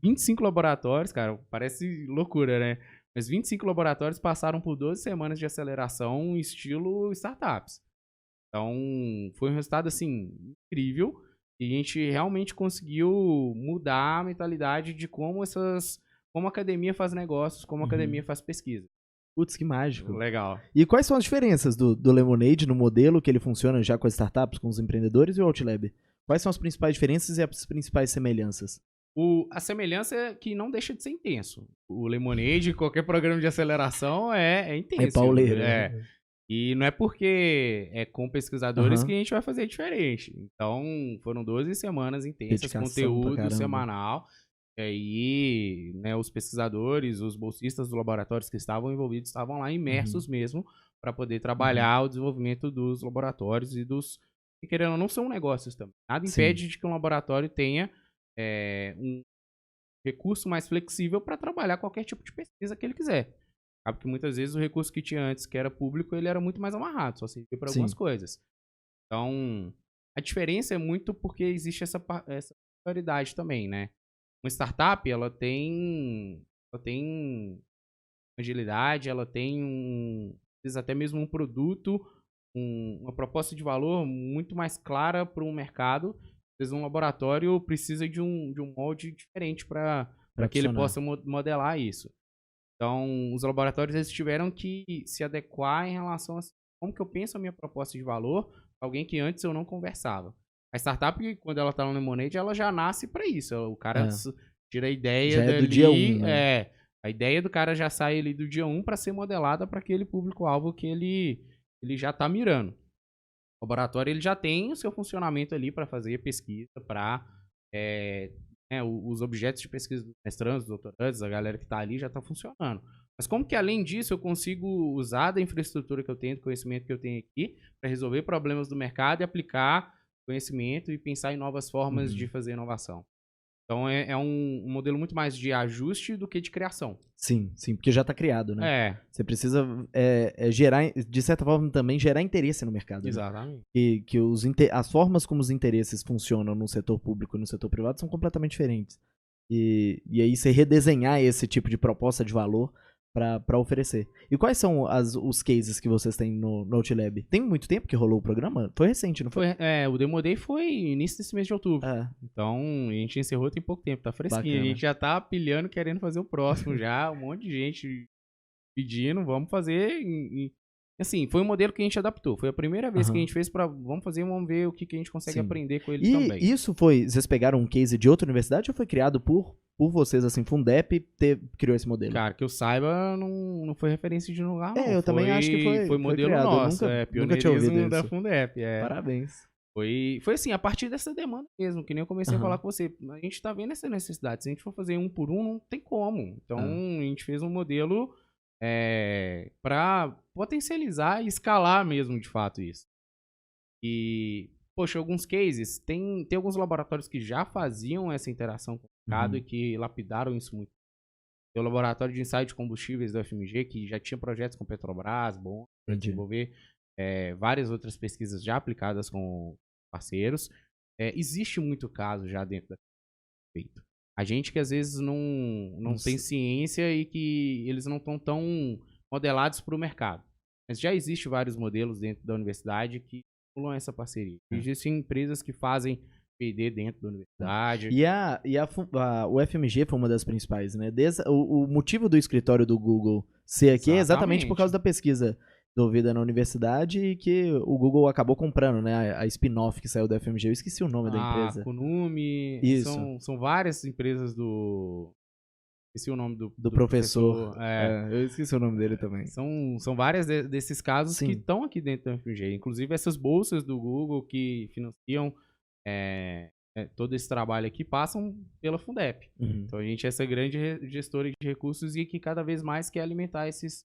25 laboratórios, cara, parece loucura, né? Mas 25 laboratórios passaram por 12 semanas de aceleração estilo startups. Então, foi um resultado, assim, incrível. E a gente realmente conseguiu mudar a mentalidade de como a academia faz negócios, como a academia faz pesquisa. Putz, que mágico. Legal. E quais são as diferenças do Lemonade no modelo que ele funciona já com as startups, com os empreendedores e o OutLab? Quais são as principais diferenças e as principais semelhanças? A semelhança é que não deixa de ser intenso. O Lemonade, qualquer programa de aceleração é intenso. É pauleiro. Né? E não é porque é com pesquisadores que a gente vai fazer diferente. Então, foram 12 semanas intensas, dedicação, conteúdo semanal. E aí, né, os pesquisadores, os bolsistas dos laboratórios que estavam envolvidos estavam lá imersos mesmo para poder trabalhar o desenvolvimento dos laboratórios e dos... que querendo ou não são negócios também. Nada impede de que um laboratório tenha um recurso mais flexível para trabalhar qualquer tipo de pesquisa que ele quiser. Sabe que muitas vezes o recurso que tinha antes, que era público, ele era muito mais amarrado, só servia para algumas coisas. Então, a diferença é muito porque existe essa particularidade também, né? Uma startup, ela tem agilidade, ela tem vezes até mesmo um produto, uma proposta de valor muito mais clara para um mercado. Às vezes um laboratório precisa de um molde diferente para que ele possa modelar isso. Então, os laboratórios eles tiveram que se adequar em relação a como que eu penso a minha proposta de valor, alguém que antes eu não conversava. A startup, quando ela está no Lemonade, ela já nasce para isso. O cara tira a ideia já dali, é do dia 1, né? A ideia do cara já sai ali do dia 1 para ser modelada para aquele público-alvo que ele já está mirando. O laboratório ele já tem o seu funcionamento ali para fazer pesquisa, para os objetos de pesquisa dos mestrandos, dos doutorandos, a galera que está ali já está funcionando. Mas como que, além disso, eu consigo usar da infraestrutura que eu tenho, do conhecimento que eu tenho aqui, para resolver problemas do mercado e aplicar conhecimento e pensar em novas formas de fazer inovação? Então, é um modelo muito mais de ajuste do que de criação. Sim, porque já está criado, né? É. Você precisa gerar, de certa forma, também gerar interesse no mercado. Exatamente. Né? Que as formas como os interesses funcionam no setor público e no setor privado são completamente diferentes. E aí você redesenhar esse tipo de proposta de valor para oferecer. E quais são os cases que vocês têm no Outlab? Tem muito tempo que rolou o programa? Foi recente, não foi? O Demo Day foi início desse mês de outubro. É. Então, a gente encerrou tem pouco tempo, tá fresquinho. Bacana. A gente já tá pilhando, querendo fazer o próximo já. Um monte de gente pedindo, vamos fazer. Assim, foi um modelo que a gente adaptou. Foi a primeira vez que a gente fez vamos fazer, vamos ver o que a gente consegue aprender com ele também. E isso vocês pegaram um case de outra universidade ou foi criado por vocês, assim, Fundep criou esse modelo? Cara, que eu saiba, não foi referência de lugar, não. Eu também acho que foi modelo criado. nosso, nunca tinha ouvido da isso. Fundep. Parabéns. Foi assim, a partir dessa demanda mesmo, que nem eu comecei a falar com você. A gente tá vendo essa necessidade. Se a gente for fazer um por um, não tem como. Então, a gente fez um modelo para potencializar e escalar mesmo, de fato, isso. E, poxa, alguns cases, tem alguns laboratórios que já faziam essa interação com o mercado e que lapidaram isso muito. Tem o laboratório de ensaio de combustíveis da UFMG, que já tinha projetos com Petrobras, bom, para desenvolver várias outras pesquisas já aplicadas com parceiros. Existe muito caso já dentro da feito. A gente que às vezes não tem ciência e que eles não estão tão modelados para o mercado. Mas já existem vários modelos dentro da universidade que estimulam essa parceria. Existem empresas que fazem P&D dentro da universidade. E a UFMG foi uma das principais, né? O motivo do escritório do Google ser aqui é exatamente por causa da pesquisa desenvolvida na universidade e que o Google acabou comprando, né? A spin-off que saiu da UFMG. Eu esqueci o nome da empresa. A Kunume. Isso. São várias empresas do... Esqueci o nome do professor. Eu esqueci o nome dele também. São várias desses casos que estão aqui dentro da UFMG. Inclusive essas bolsas do Google que financiam todo esse trabalho aqui passam pela Fundep. Então a gente é essa grande gestora de recursos e que cada vez mais quer alimentar esses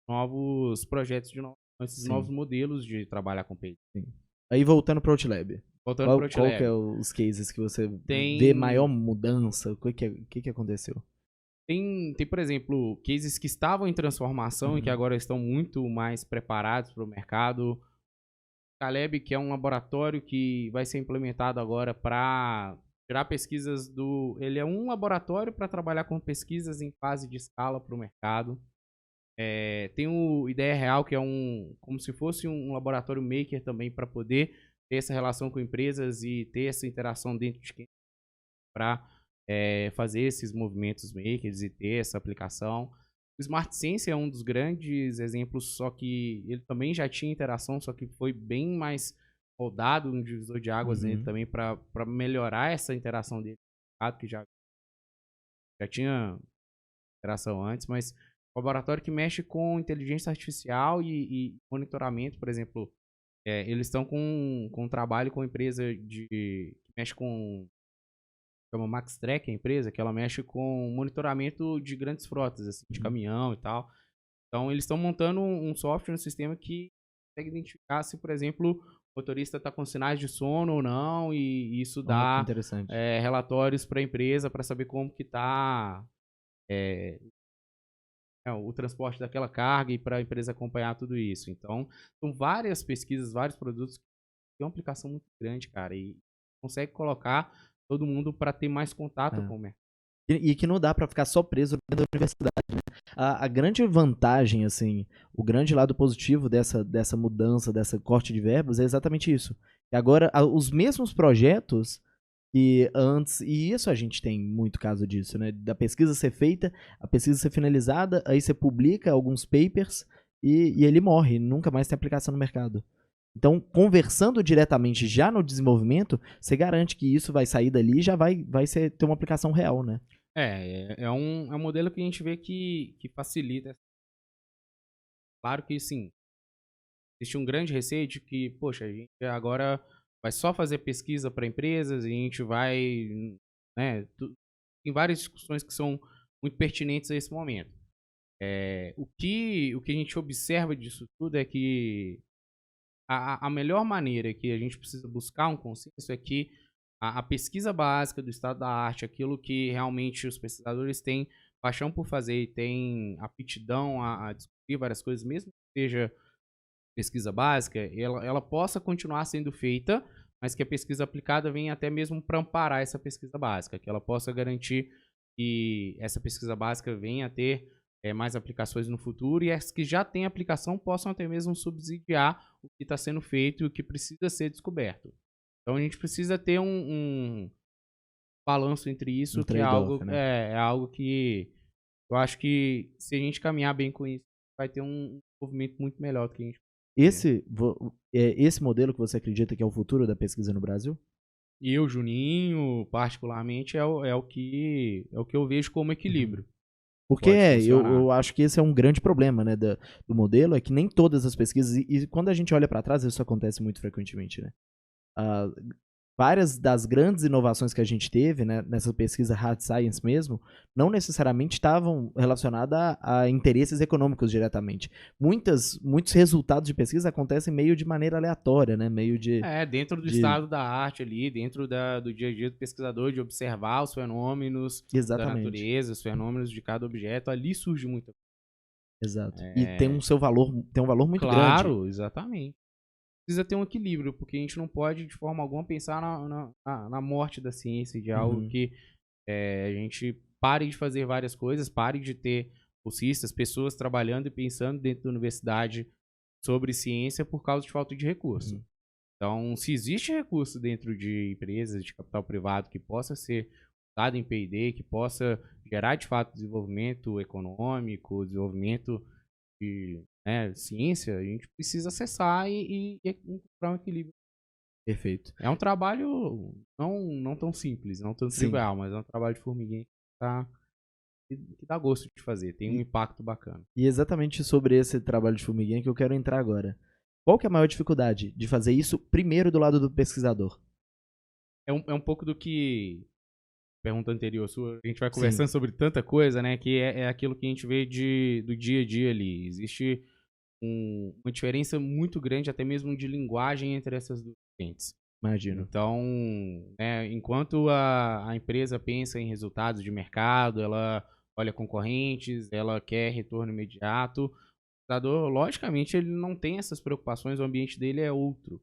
novos projetos de esses novos modelos de trabalhar com P&D. Aí voltando para o Outlab. Qual que é os cases que você vê maior mudança? O que aconteceu? Tem, por exemplo, cases que estavam em transformação e que agora estão muito mais preparados para o mercado. Caleb, que é um laboratório que vai ser implementado agora para tirar pesquisas Ele é um laboratório para trabalhar com pesquisas em fase de escala para o mercado. Tem o Ideia Real, que é como se fosse um laboratório maker também para poder ter essa relação com empresas e ter essa interação dentro de quem para fazer esses movimentos makers e ter essa aplicação. O Smart Sense é um dos grandes exemplos, só que ele também já tinha interação, só que foi bem mais rodado no divisor de águas dele também para melhorar essa interação dele, que já tinha interação antes, mas laboratório que mexe com inteligência artificial e monitoramento, por exemplo, eles estão com um trabalho com empresa que mexe com... chama Maxtrack, a empresa, que ela mexe com monitoramento de grandes frotas, assim, de caminhão e tal. Então, eles estão montando um software, um sistema que consegue identificar se, por exemplo, o motorista está com sinais de sono ou não, e isso dá relatórios para a empresa para saber como que está o transporte daquela carga e para a empresa acompanhar tudo isso. Então, são várias pesquisas, vários produtos que têm uma aplicação muito grande, cara, e consegue colocar todo mundo para ter mais contato com o mercado. E que não dá para ficar só preso dentro da universidade, né? A grande vantagem, assim, o grande lado positivo dessa mudança, dessa corte de verbas é exatamente isso. E agora, os mesmos projetos que antes, e isso a gente tem muito caso disso, né? Da pesquisa ser feita, a pesquisa ser finalizada, aí você publica alguns papers e ele morre, nunca mais tem aplicação no mercado. Então, conversando diretamente já no desenvolvimento, você garante que isso vai sair dali e já vai ter uma aplicação real, né? É um modelo que a gente vê que facilita. Claro que, sim, existe um grande receio de que, poxa, a gente agora vai só fazer pesquisa para empresas e a gente vai, né, tem várias discussões que são muito pertinentes a esse momento. O que a gente observa disso tudo é que a melhor maneira que a gente precisa buscar um consenso é que a pesquisa básica do estado da arte, aquilo que realmente os pesquisadores têm paixão por fazer e têm aptidão a descobrir várias coisas, mesmo que seja pesquisa básica, ela possa continuar sendo feita, mas que a pesquisa aplicada venha até mesmo para amparar essa pesquisa básica, que ela possa garantir que essa pesquisa básica venha a ter mais aplicações no futuro e as que já têm aplicação possam até mesmo subsidiar o que está sendo feito e o que precisa ser descoberto. Então a gente precisa ter um balanço entre isso, que é algo, né? é algo que eu acho que se a gente caminhar bem com isso, vai ter um movimento muito melhor do que a gente. Esse modelo que você acredita que é o futuro da pesquisa no Brasil? E eu, Juninho, particularmente, é o que eu vejo como equilíbrio. Porque eu acho que esse é um grande problema, né, do modelo, é que nem todas as pesquisas, e quando a gente olha para trás, isso acontece muito frequentemente, né? Várias das grandes inovações que a gente teve, né, nessa pesquisa hard science mesmo, não necessariamente estavam relacionadas a interesses econômicos diretamente. Muitos resultados de pesquisa acontecem meio de maneira aleatória, né? Meio de... dentro do estado da arte ali, dentro do dia a dia do pesquisador, de observar os fenômenos da natureza, os fenômenos de cada objeto, ali surge muita coisa. Exato. E tem um valor muito grande. Claro, exatamente. Precisa ter um equilíbrio, porque a gente não pode, de forma alguma, pensar na morte da ciência, de algo que a gente pare de fazer várias coisas, pare de ter bolsistas, pessoas trabalhando e pensando dentro da universidade sobre ciência por causa de falta de recurso. Então, se existe recurso dentro de empresas de capital privado que possa ser usado em P&D, que possa gerar, de fato, desenvolvimento econômico, desenvolvimento de ciência, a gente precisa acessar e encontrar um equilíbrio. Perfeito. É um trabalho não tão simples, não tão trivial, mas é um trabalho de formiguinha que dá gosto de fazer, tem um impacto bacana. E exatamente sobre esse trabalho de formiguinha que eu quero entrar agora. Qual que é a maior dificuldade de fazer isso primeiro do lado do pesquisador? É um pouco do que pergunta anterior sua, a gente vai conversando sobre tanta coisa, né, que é aquilo que a gente vê do dia a dia ali. Existe uma diferença muito grande, até mesmo de linguagem entre essas duas frentes. Imagino. Então, enquanto a empresa pensa em resultados de mercado, ela olha concorrentes, ela quer retorno imediato, o pesquisador, logicamente, ele não tem essas preocupações, o ambiente dele é outro.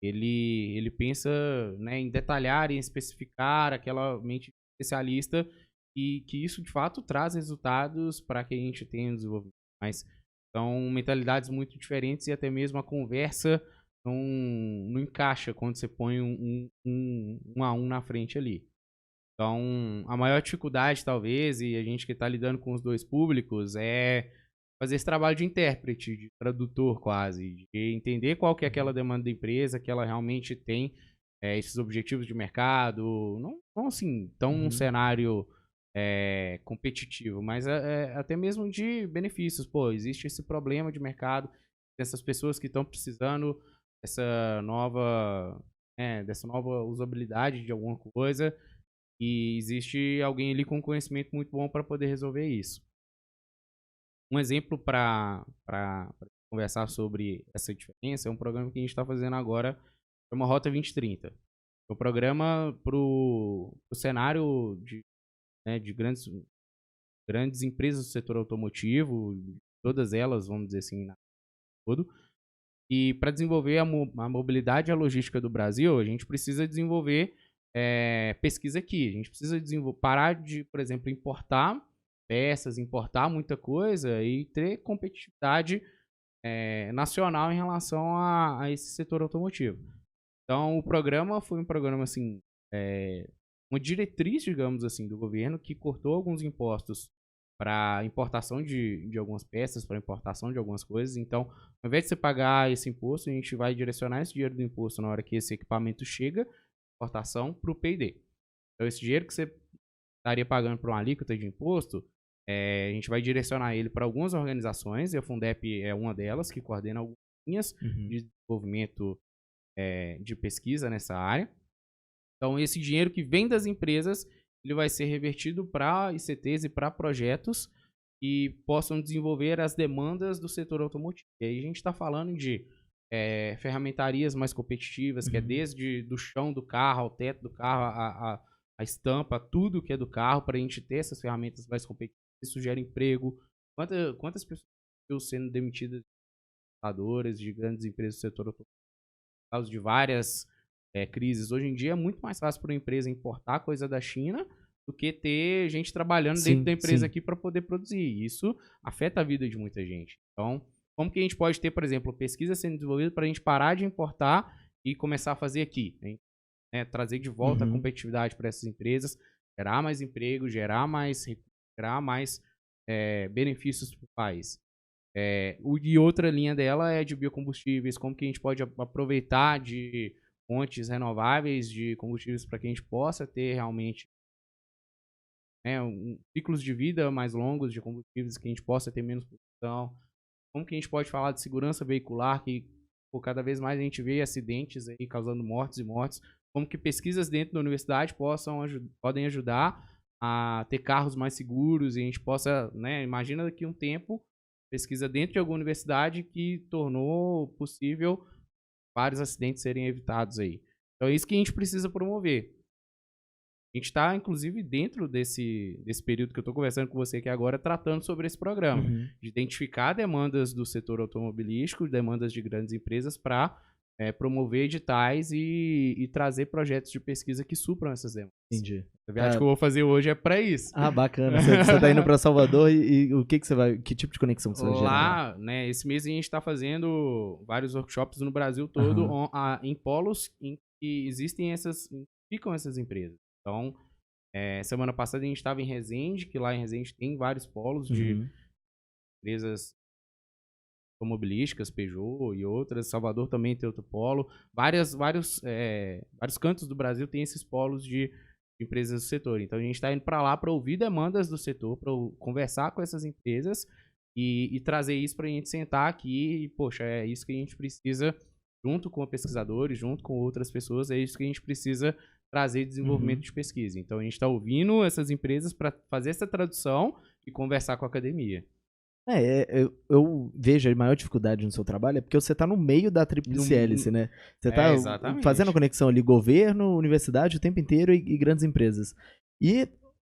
Ele pensa, em detalhar, em especificar aquela mente especialista e que isso, de fato, traz resultados para que a gente tenha um desenvolvimento. Mas são mentalidades muito diferentes e até mesmo a conversa não encaixa quando você põe um a um na frente ali. Então, a maior dificuldade, talvez, e a gente que está lidando com os dois públicos, é fazer esse trabalho de intérprete, de tradutor quase, de entender qual que é aquela demanda da empresa, que ela realmente tem esses objetivos de mercado, não assim, tão num cenário competitivo, mas até mesmo de benefícios. Pô, existe esse problema de mercado, essas pessoas que estão precisando dessa nova usabilidade de alguma coisa, e existe alguém ali com conhecimento muito bom para poder resolver isso. Um exemplo para conversar sobre essa diferença é um programa que a gente está fazendo agora, chama Rota 2030. É um programa para o cenário de grandes empresas do setor automotivo, todas elas, vamos dizer assim, todo. E para desenvolver a mobilidade e a logística do Brasil, a gente precisa desenvolver pesquisa aqui. A gente precisa parar de, por exemplo, importar peças, importar muita coisa e ter competitividade nacional em relação a esse setor automotivo. Então, o programa foi um programa, assim, uma diretriz, digamos assim, do governo que cortou alguns impostos para importação de algumas peças, para importação de algumas coisas. Então, ao invés de você pagar esse imposto, a gente vai direcionar esse dinheiro do imposto na hora que esse equipamento chega, importação, para o P&D. Então, esse dinheiro que você estaria pagando por uma alíquota de imposto, a gente vai direcionar ele para algumas organizações, e a Fundep é uma delas, que coordena algumas linhas de desenvolvimento de pesquisa nessa área. Então, esse dinheiro que vem das empresas, ele vai ser revertido para ICTs e para projetos que possam desenvolver as demandas do setor automotivo. E aí a gente está falando de ferramentarias mais competitivas, que é desde do chão do carro, ao teto do carro, a estampa, tudo que é do carro, para a gente ter essas ferramentas mais competitivas. Isso gera emprego. Quantas pessoas estão sendo demitidas de grandes empresas do setor automotivo por causa de várias crises? Hoje em dia é muito mais fácil para uma empresa importar coisa da China do que ter gente trabalhando dentro da empresa aqui para poder produzir. Isso afeta a vida de muita gente. Então, como que a gente pode ter, por exemplo, pesquisa sendo desenvolvida para a gente parar de importar e começar a fazer aqui? Né? Trazer de volta a competitividade para essas empresas, gerar mais emprego, gerar mais benefícios para o país. E outra linha dela é de biocombustíveis, como que a gente pode aproveitar de fontes renováveis de combustíveis para que a gente possa ter realmente ciclos de vida mais longos de combustíveis, que a gente possa ter menos poluição. Como que a gente pode falar de segurança veicular, que cada vez mais a gente vê acidentes aí causando mortes e mortes. Como que pesquisas dentro da universidade podem ajudar a ter carros mais seguros e a gente possa, imagina daqui a um tempo, pesquisa dentro de alguma universidade que tornou possível vários acidentes serem evitados aí. Então é isso que a gente precisa promover. A gente está, inclusive, dentro desse período que eu estou conversando com você aqui agora, tratando sobre esse programa, de identificar demandas do setor automobilístico, demandas de grandes empresas para promover editais e trazer projetos de pesquisa que supram essas demandas. Entendi. A viagem que eu vou fazer hoje é para isso. Ah, bacana. Você tá indo para Salvador e o que você vai... Que tipo de conexão que você vai gerar? Lá, esse mês a gente está fazendo vários workshops no Brasil todo em polos em que ficam essas empresas. Então, semana passada a gente estava em Resende, que lá em Resende tem vários polos de empresas automobilísticas, Peugeot e outras. Salvador também tem outro polo. Vários cantos do Brasil tem esses polos de empresas do setor. Então, a gente está indo para lá para ouvir demandas do setor, para conversar com essas empresas e trazer isso para a gente sentar aqui. E, poxa, é isso que a gente precisa, junto com pesquisadores, junto com outras pessoas, é isso que a gente precisa trazer desenvolvimento de pesquisa. Então, a gente está ouvindo essas empresas para fazer essa tradução e conversar com a academia. Eu vejo a maior dificuldade no seu trabalho é porque você está no meio da tríplice hélice, né? Você está fazendo a conexão ali governo, universidade o tempo inteiro e grandes empresas. E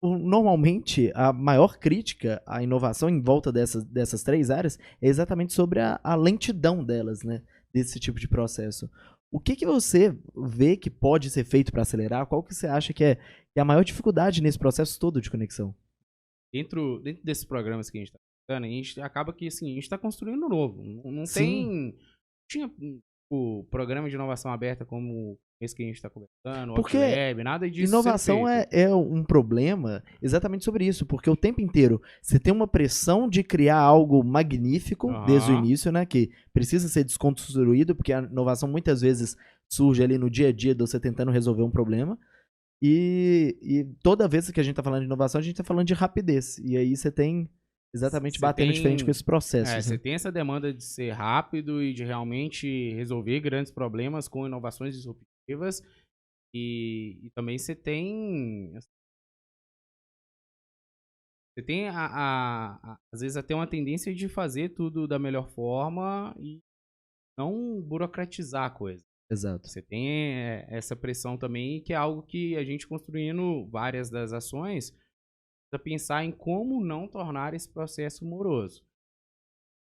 normalmente a maior crítica à inovação em volta dessas três áreas é exatamente sobre a lentidão delas, né? Desse tipo de processo. O que você vê que pode ser feito para acelerar? Qual que você acha que é a maior dificuldade nesse processo todo de conexão? Dentro desses programas que a gente está fazendo, a gente acaba que assim, a gente está construindo novo. Não tinha o programa de inovação aberta como esse que a gente está conversando, porque Web, nada disso. Inovação é um problema exatamente sobre isso, porque o tempo inteiro você tem uma pressão de criar algo magnífico desde o início, né? Que precisa ser desconstruído, porque a inovação muitas vezes surge ali no dia a dia de você tentando resolver um problema. E toda vez que a gente está falando de inovação, a gente está falando de rapidez. E aí você tem exatamente batendo de frente com esses processos. Você tem essa demanda de ser rápido e de realmente resolver grandes problemas com inovações disruptivas. E também você tem às vezes até uma tendência de fazer tudo da melhor forma e não burocratizar a coisa. Exato. Você tem essa pressão também, que é algo que a gente construindo várias das ações precisa pensar em como não tornar esse processo moroso.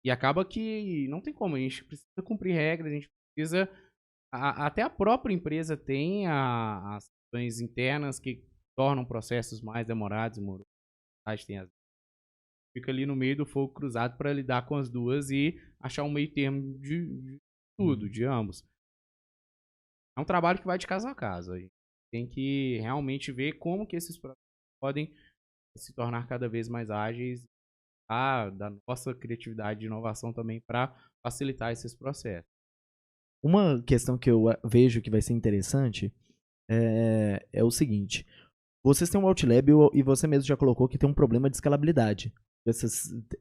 E acaba que não tem como, a gente precisa cumprir regras, a gente precisa... Até a própria empresa tem as ações internas que tornam processos mais demorados e morosos. Tem as fica ali no meio do fogo cruzado para lidar com as duas e achar um meio termo de tudo, de ambos. É um trabalho que vai de casa a casa. A gente tem que realmente ver como que esses processos podem se tornar cada vez mais ágeis, da nossa criatividade e inovação também para facilitar esses processos. Uma questão que eu vejo que vai ser interessante é o seguinte. Vocês têm um Outlab e você mesmo já colocou que tem um problema de escalabilidade.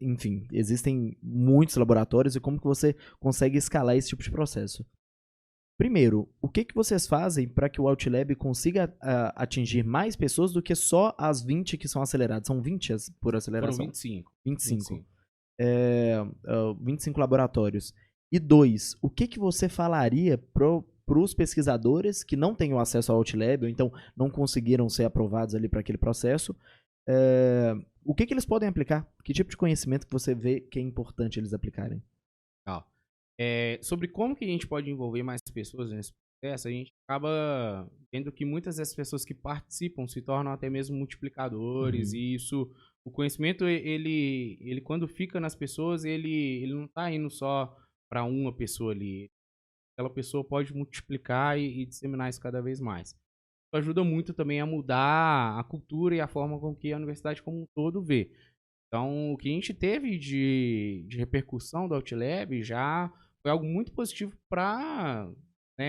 Enfim, existem muitos laboratórios e como que você consegue escalar esse tipo de processo? Primeiro, o que vocês fazem para que o Outlab consiga atingir mais pessoas do que só as 20 que são aceleradas? São 20 por aceleração? Foram 25. 25. 25 laboratórios. E 2, o que você falaria para os pesquisadores que não têm o acesso ao Outlab, ou então não conseguiram ser aprovados ali para aquele processo, o que eles podem aplicar? Que tipo de conhecimento que você vê que é importante eles aplicarem? Sobre como que a gente pode envolver mais pessoas nesse processo, a gente acaba vendo que muitas das pessoas que participam se tornam até mesmo multiplicadores, e isso, o conhecimento, ele quando fica nas pessoas, ele não está indo só para uma pessoa ali. Aquela pessoa pode multiplicar e disseminar isso cada vez mais. Isso ajuda muito também a mudar a cultura e a forma com que a universidade como um todo vê. Então, o que a gente teve de repercussão do Outlab já foi algo muito positivo para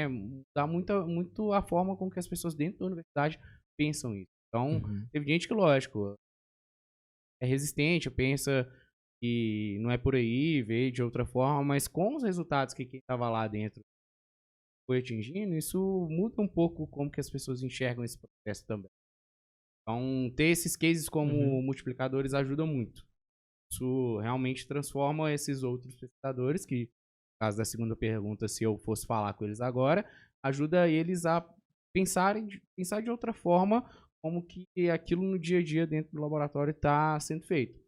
mudar muito a forma com que as pessoas dentro da universidade pensam isso. Então, teve gente que, lógico, é resistente, pensa que não é por aí, vê de outra forma, mas com os resultados que quem estava lá dentro foi atingindo, isso muda um pouco como que as pessoas enxergam esse processo também. Então, ter esses cases como multiplicadores ajuda muito. Isso realmente transforma esses outros pesquisadores, que, no caso da segunda pergunta, se eu fosse falar com eles agora, ajuda eles a pensar de outra forma como que aquilo no dia a dia dentro do laboratório está sendo feito.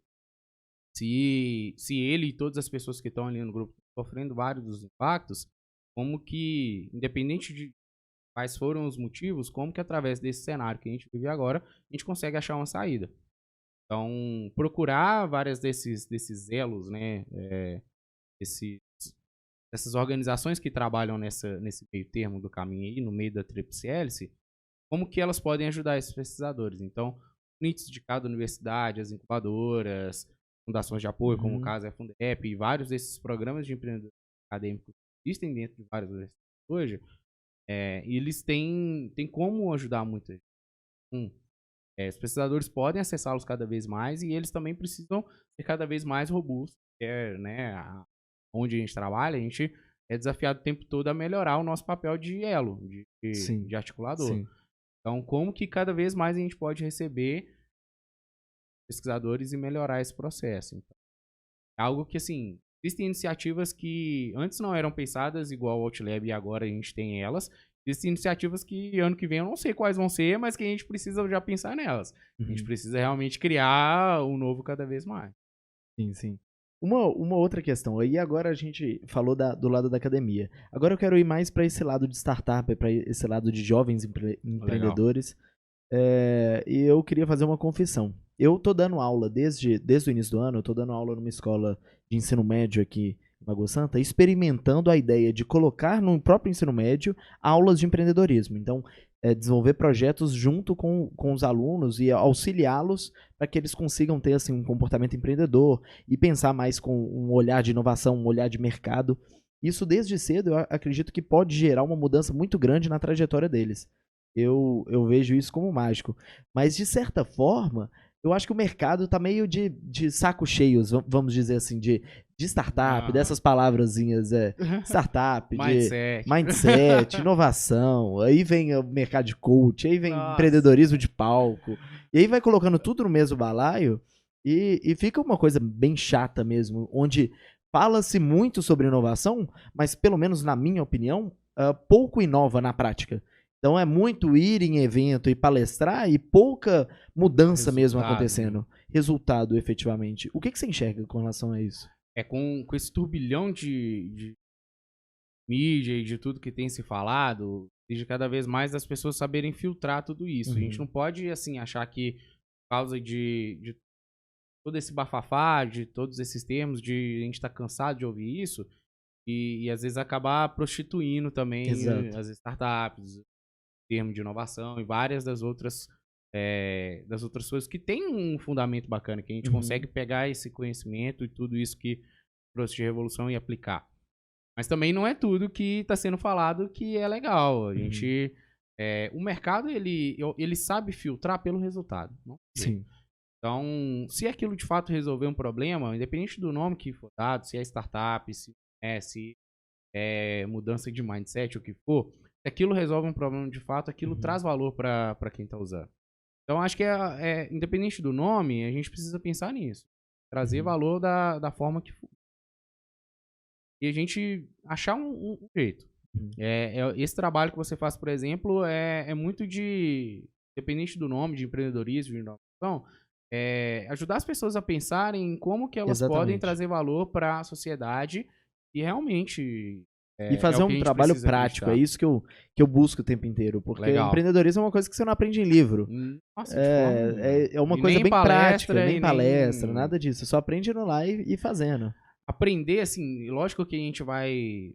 Se ele e todas as pessoas que estão ali no grupo estão sofrendo vários dos impactos, como que, independente de quais foram os motivos, como que através desse cenário que a gente vive agora, a gente consegue achar uma saída. Então, procurar várias desses elos, né, essas organizações que trabalham nesse meio termo do caminho aí, no meio da tríplice hélice, como que elas podem ajudar esses pesquisadores. Então, NITs de cada universidade, as incubadoras, fundações de apoio, como o caso é a Fundep, e vários desses programas de empreendedorismo acadêmico que existem dentro de várias universidades hoje, e eles têm como ajudar muita gente. Os pesquisadores podem acessá-los cada vez mais e eles também precisam ser cada vez mais robustos. Onde a gente trabalha, a gente é desafiado o tempo todo a melhorar o nosso papel de elo, de articulador. Sim. Então, como que cada vez mais a gente pode receber pesquisadores e melhorar esse processo? Então, é algo que, assim, existem iniciativas que antes não eram pensadas igual o Outlab e agora a gente tem elas. Existem iniciativas que ano que vem eu não sei quais vão ser, mas que a gente precisa já pensar nelas. A gente precisa realmente criar um novo cada vez mais. Sim, sim. Uma outra questão, aí agora a gente falou do lado da academia. Agora eu quero ir mais para esse lado de startup, para esse lado de jovens empreendedores. E eu queria fazer uma confissão. Eu tô dando aula desde o início do ano, eu tô dando aula numa escola de ensino médio aqui em Lagoa Santa, experimentando a ideia de colocar no próprio ensino médio aulas de empreendedorismo. Então, desenvolver projetos junto com os alunos e auxiliá-los para que eles consigam ter assim, um comportamento empreendedor e pensar mais com um olhar de inovação, um olhar de mercado. Isso desde cedo eu acredito que pode gerar uma mudança muito grande na trajetória deles. Eu vejo isso como mágico. Mas, de certa forma, eu acho que o mercado está meio de saco cheio, vamos dizer assim, de startup, dessas palavrazinhas, startup, mindset, inovação, aí vem o mercado de coach, aí vem empreendedorismo de palco, e aí vai colocando tudo no mesmo balaio e fica uma coisa bem chata mesmo, onde fala-se muito sobre inovação, mas pelo menos na minha opinião, pouco inova na prática. Então é muito ir em evento e palestrar e pouca mudança mesmo acontecendo. Resultado, efetivamente. O que você enxerga com relação a isso? Com esse turbilhão de mídia e de tudo que tem se falado, exige cada vez mais as pessoas saberem filtrar tudo isso. A gente não pode, assim, achar que por causa de todo esse bafafá, de todos esses termos, de a gente tá cansado de ouvir isso, e às vezes acabar prostituindo também Exato. as startups, termo de inovação e várias das outras coisas que tem um fundamento bacana, que a gente Uhum. consegue pegar esse conhecimento e tudo isso que trouxe de revolução e aplicar. Mas também não é tudo que está sendo falado que é legal. A gente, o mercado, ele sabe filtrar pelo resultado. Não tem jeito. Sim. Então, se aquilo de fato resolver um problema, independente do nome que for dado, se é startup, se é mudança de mindset, o que for, se aquilo resolve um problema de fato, aquilo traz valor para quem está usando. Então, acho que independente do nome, a gente precisa pensar nisso. Trazer valor da forma que for. E a gente achar um jeito. Esse trabalho que você faz, por exemplo, é muito independente do nome, de empreendedorismo, de inovação, ajudar as pessoas a pensarem em como que elas podem Exatamente. trazer valor para a sociedade e realmente E fazer o que a um gente trabalho precisa prático, acreditar. é isso que eu busco o tempo inteiro. Porque Legal. empreendedorismo é uma coisa que você não aprende em livro. Nossa, de forma nenhuma. É uma E coisa nem bem prática, palestra, nem e palestra, nada disso. Você só aprende no live e fazendo. Aprender, assim, lógico que a gente vai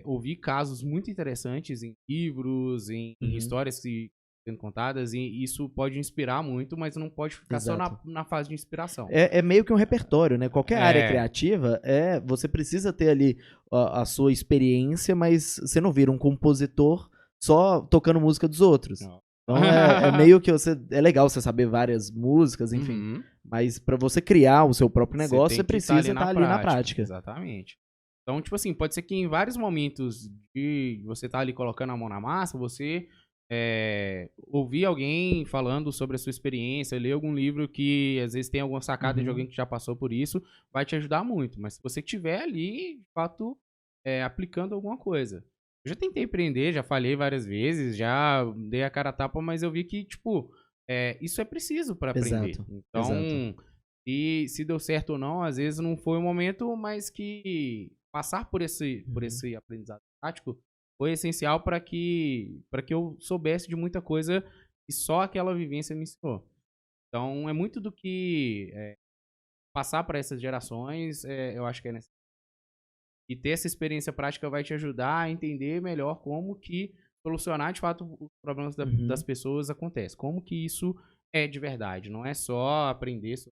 ouvir casos muito interessantes em livros, em histórias sendo contadas, e isso pode inspirar muito, mas não pode ficar só na fase de inspiração. É meio que um repertório, né? Qualquer área criativa, você precisa ter ali a sua experiência, mas você não vira um compositor só tocando música dos outros. Não. Então é meio que é legal você saber várias músicas, enfim. Mas pra você criar o seu próprio negócio, você precisa estar ali na prática. Exatamente. Então, tipo assim, pode ser que em vários momentos de você estar ali colocando a mão na massa, você ouvir alguém falando sobre a sua experiência, ler algum livro que às vezes tem alguma sacada de alguém que já passou por isso, vai te ajudar muito. Mas se você estiver ali, de fato, aplicando alguma coisa. Eu já tentei empreender, já falhei várias vezes, já dei a cara a tapa, mas eu vi que, tipo, isso é preciso para aprender. Exato. Então, e se deu certo ou não, às vezes não foi o momento, mas que passar por esse aprendizado prático foi essencial para que eu soubesse de muita coisa que só aquela vivência me ensinou. Então, é muito do que passar para essas gerações, eu acho que é necessário. E ter essa experiência prática vai te ajudar a entender melhor como que solucionar, de fato, os problemas das pessoas acontece. Como que isso é de verdade. Não é só aprender sobre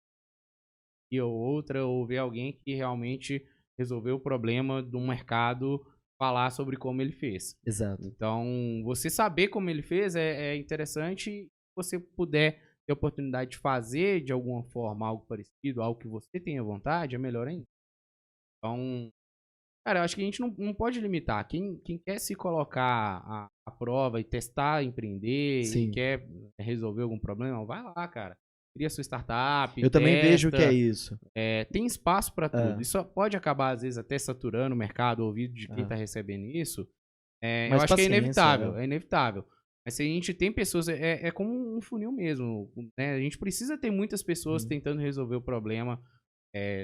ou outra, ou ver alguém que realmente resolveu o problema do mercado falar sobre como ele fez. Exato. Então, você saber como ele fez é interessante. Se você puder ter a oportunidade de fazer de alguma forma algo parecido, algo que você tenha vontade, é melhor ainda. Então, cara, eu acho que a gente não pode limitar. Quem quer se colocar à prova e testar, empreender, e quer resolver algum problema, vai lá, cara. Cria sua startup. Eu também vejo que é isso. Tem espaço para tudo. Isso pode acabar, às vezes, até saturando o mercado, o ouvido de quem tá recebendo isso. Eu acho que é inevitável. É inevitável. Mas se a gente tem pessoas... É como um funil mesmo. Né? A gente precisa ter muitas pessoas tentando resolver o problema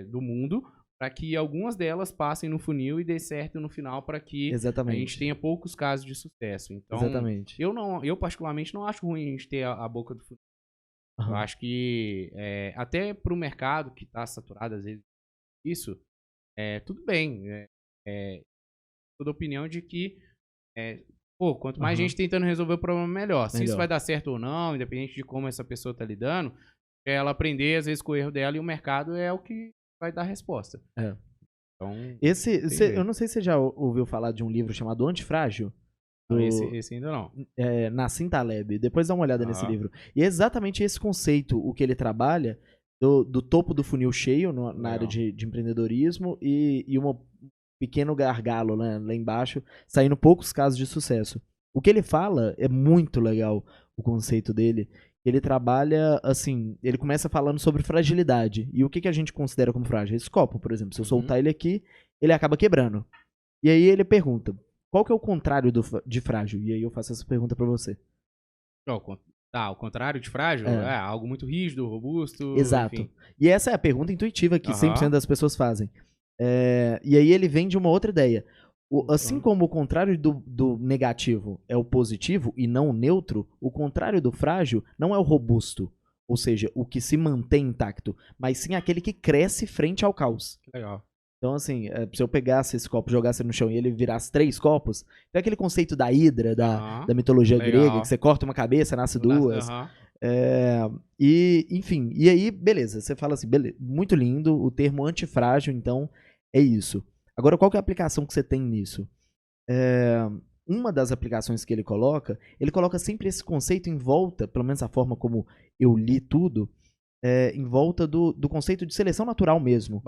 do mundo, para que algumas delas passem no funil e dê certo no final, para que a gente tenha poucos casos de sucesso. Então, eu particularmente não acho ruim a gente ter a boca do funil. Eu acho que até para o mercado que está saturado às vezes isso, tudo bem. Toda opinião de que quanto mais gente tentando resolver o problema, melhor. Se isso vai dar certo ou não, independente de como essa pessoa está lidando, ela aprender às vezes com o erro dela, e o mercado é o que vai dar a resposta. Então, eu não sei se você já ouviu falar de um livro chamado Antifrágil. Esse ainda não. Nassim Taleb. Depois dá uma olhada nesse livro. E é exatamente esse conceito o que ele trabalha do topo do funil cheio na área de empreendedorismo e um pequeno gargalo, né, lá embaixo, saindo poucos casos de sucesso. O que ele fala é muito legal, o conceito dele. Ele trabalha, assim, ele começa falando sobre fragilidade. E o que a gente considera como frágil? Esse copo, por exemplo. Se eu soltar ele aqui, ele acaba quebrando. E aí ele pergunta, qual que é o contrário de frágil? E aí eu faço essa pergunta pra você. O contrário de frágil é algo muito rígido, robusto. Exato. Enfim. E essa é a pergunta intuitiva que 100% das pessoas fazem. E aí ele vem de uma outra ideia. Assim como o contrário do negativo é o positivo e não o neutro, o contrário do frágil não é o robusto. ou seja, o que se mantém intacto, mas sim aquele que cresce frente ao caos. Que legal. Então, assim, se eu pegasse esse copo, jogasse no chão e ele virasse 3 copos, tem aquele conceito da hidra, da mitologia grega, que você corta uma cabeça, nasce 2. Enfim, e aí, beleza, você fala assim, beleza, muito lindo, o termo antifrágil, então, é isso. Agora, qual que é a aplicação que você tem nisso? Uma das aplicações que ele coloca sempre esse conceito em volta, pelo menos a forma como eu li tudo, em volta do conceito de seleção natural mesmo.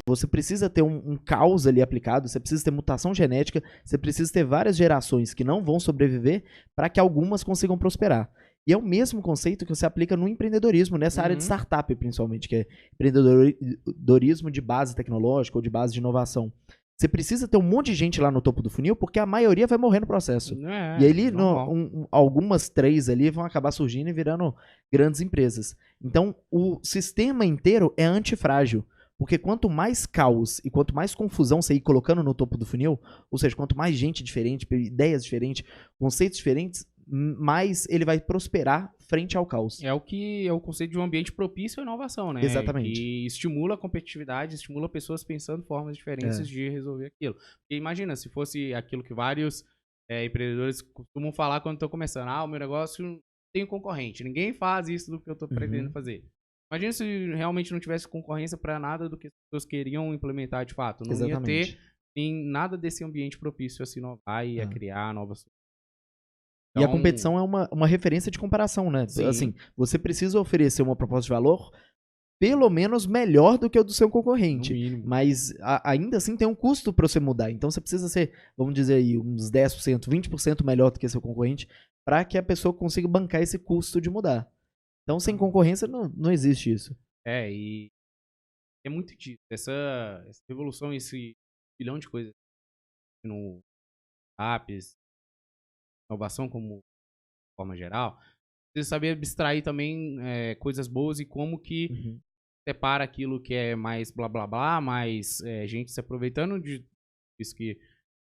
Você precisa ter um caos ali aplicado, você precisa ter mutação genética, você precisa ter várias gerações que não vão sobreviver para que algumas consigam prosperar. E é o mesmo conceito que você aplica no empreendedorismo, nessa área de startup, principalmente, que é empreendedorismo de base tecnológica ou de base de inovação. Você precisa ter um monte de gente lá no topo do funil, porque a maioria vai morrer no processo. E ali, algumas 3 ali vão acabar surgindo e virando grandes empresas. Então, o sistema inteiro é antifrágil. Porque quanto mais caos e quanto mais confusão você ir colocando no topo do funil, ou seja, quanto mais gente diferente, ideias diferentes, conceitos diferentes, mais ele vai prosperar frente ao caos. É o conceito de um ambiente propício à inovação, né? Exatamente. Que estimula a competitividade, estimula pessoas pensando formas diferentes de resolver aquilo. Porque imagina, se fosse aquilo que vários empreendedores costumam falar quando estão começando. O meu negócio tem concorrente. Ninguém faz isso do que eu estou pretendendo fazer. Imagina se realmente não tivesse concorrência para nada do que as pessoas queriam implementar de fato. Não ia ter nada desse ambiente propício a se inovar e a criar novas soluções. Então, e a competição é uma referência de comparação, né? Sim. Assim, você precisa oferecer uma proposta de valor pelo menos melhor do que o do seu concorrente. Mas ainda assim tem um custo para você mudar. Então você precisa ser, vamos dizer aí, uns 10%, 20% melhor do que seu concorrente para que a pessoa consiga bancar esse custo de mudar. Então sem concorrência não existe isso. E é muito disso. Essa revolução, esse bilhão de coisas no apps, inovação como de forma geral, precisa saber abstrair também coisas boas e como que separa aquilo que é mais blá blá blá, mais gente se aproveitando disso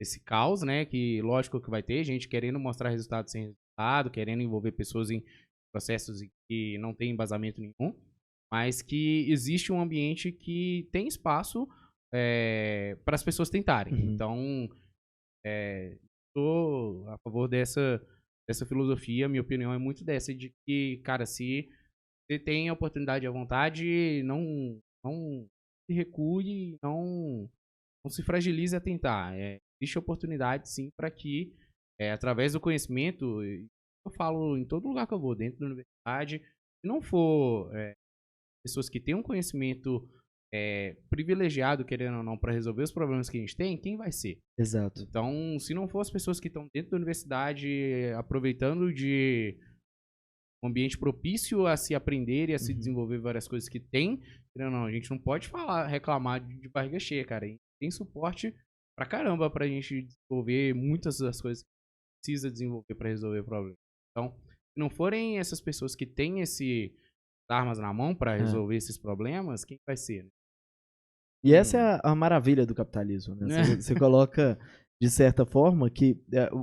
esse caos, né? Que lógico que vai ter gente querendo mostrar resultado sem resultado, querendo envolver pessoas em processos que não tem embasamento nenhum, mas que existe um ambiente que tem espaço para as pessoas tentarem. Então, estou a favor dessa filosofia. Minha opinião é muito dessa, de que, cara, se você tem a oportunidade e a vontade, não se recue, não se fragilize a tentar. Existe oportunidade, sim, para que, através do conhecimento, eu falo em todo lugar que eu vou, dentro da universidade, se não for pessoas que têm um conhecimento privilegiado, querendo ou não, para resolver os problemas que a gente tem, quem vai ser? Exato. Então, se não for as pessoas que estão dentro da universidade, aproveitando de um ambiente propício a se aprender e a se desenvolver várias coisas que tem, querendo ou não, a gente não pode reclamar de barriga cheia, cara. A gente tem suporte pra caramba pra gente desenvolver muitas das coisas que precisa desenvolver para resolver o problema. Então, se não forem essas pessoas que têm essas armas na mão para resolver esses problemas, quem vai ser, né? E essa é a maravilha do capitalismo, né? Você coloca, de certa forma, que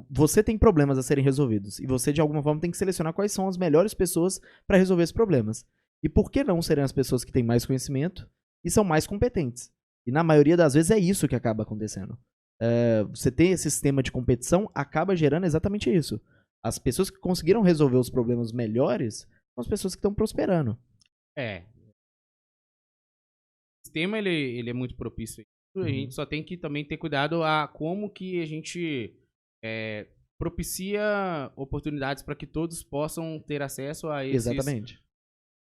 você tem problemas a serem resolvidos. E você, de alguma forma, tem que selecionar quais são as melhores pessoas para resolver esses problemas. E por que não serem as pessoas que têm mais conhecimento e são mais competentes? E na maioria das vezes é isso que acaba acontecendo. Você ter esse sistema de competição acaba gerando exatamente isso. As pessoas que conseguiram resolver os problemas melhores são as pessoas que estão prosperando. O sistema ele é muito propício. A gente só tem que também ter cuidado a como que a gente propicia oportunidades para que todos possam ter acesso a esses,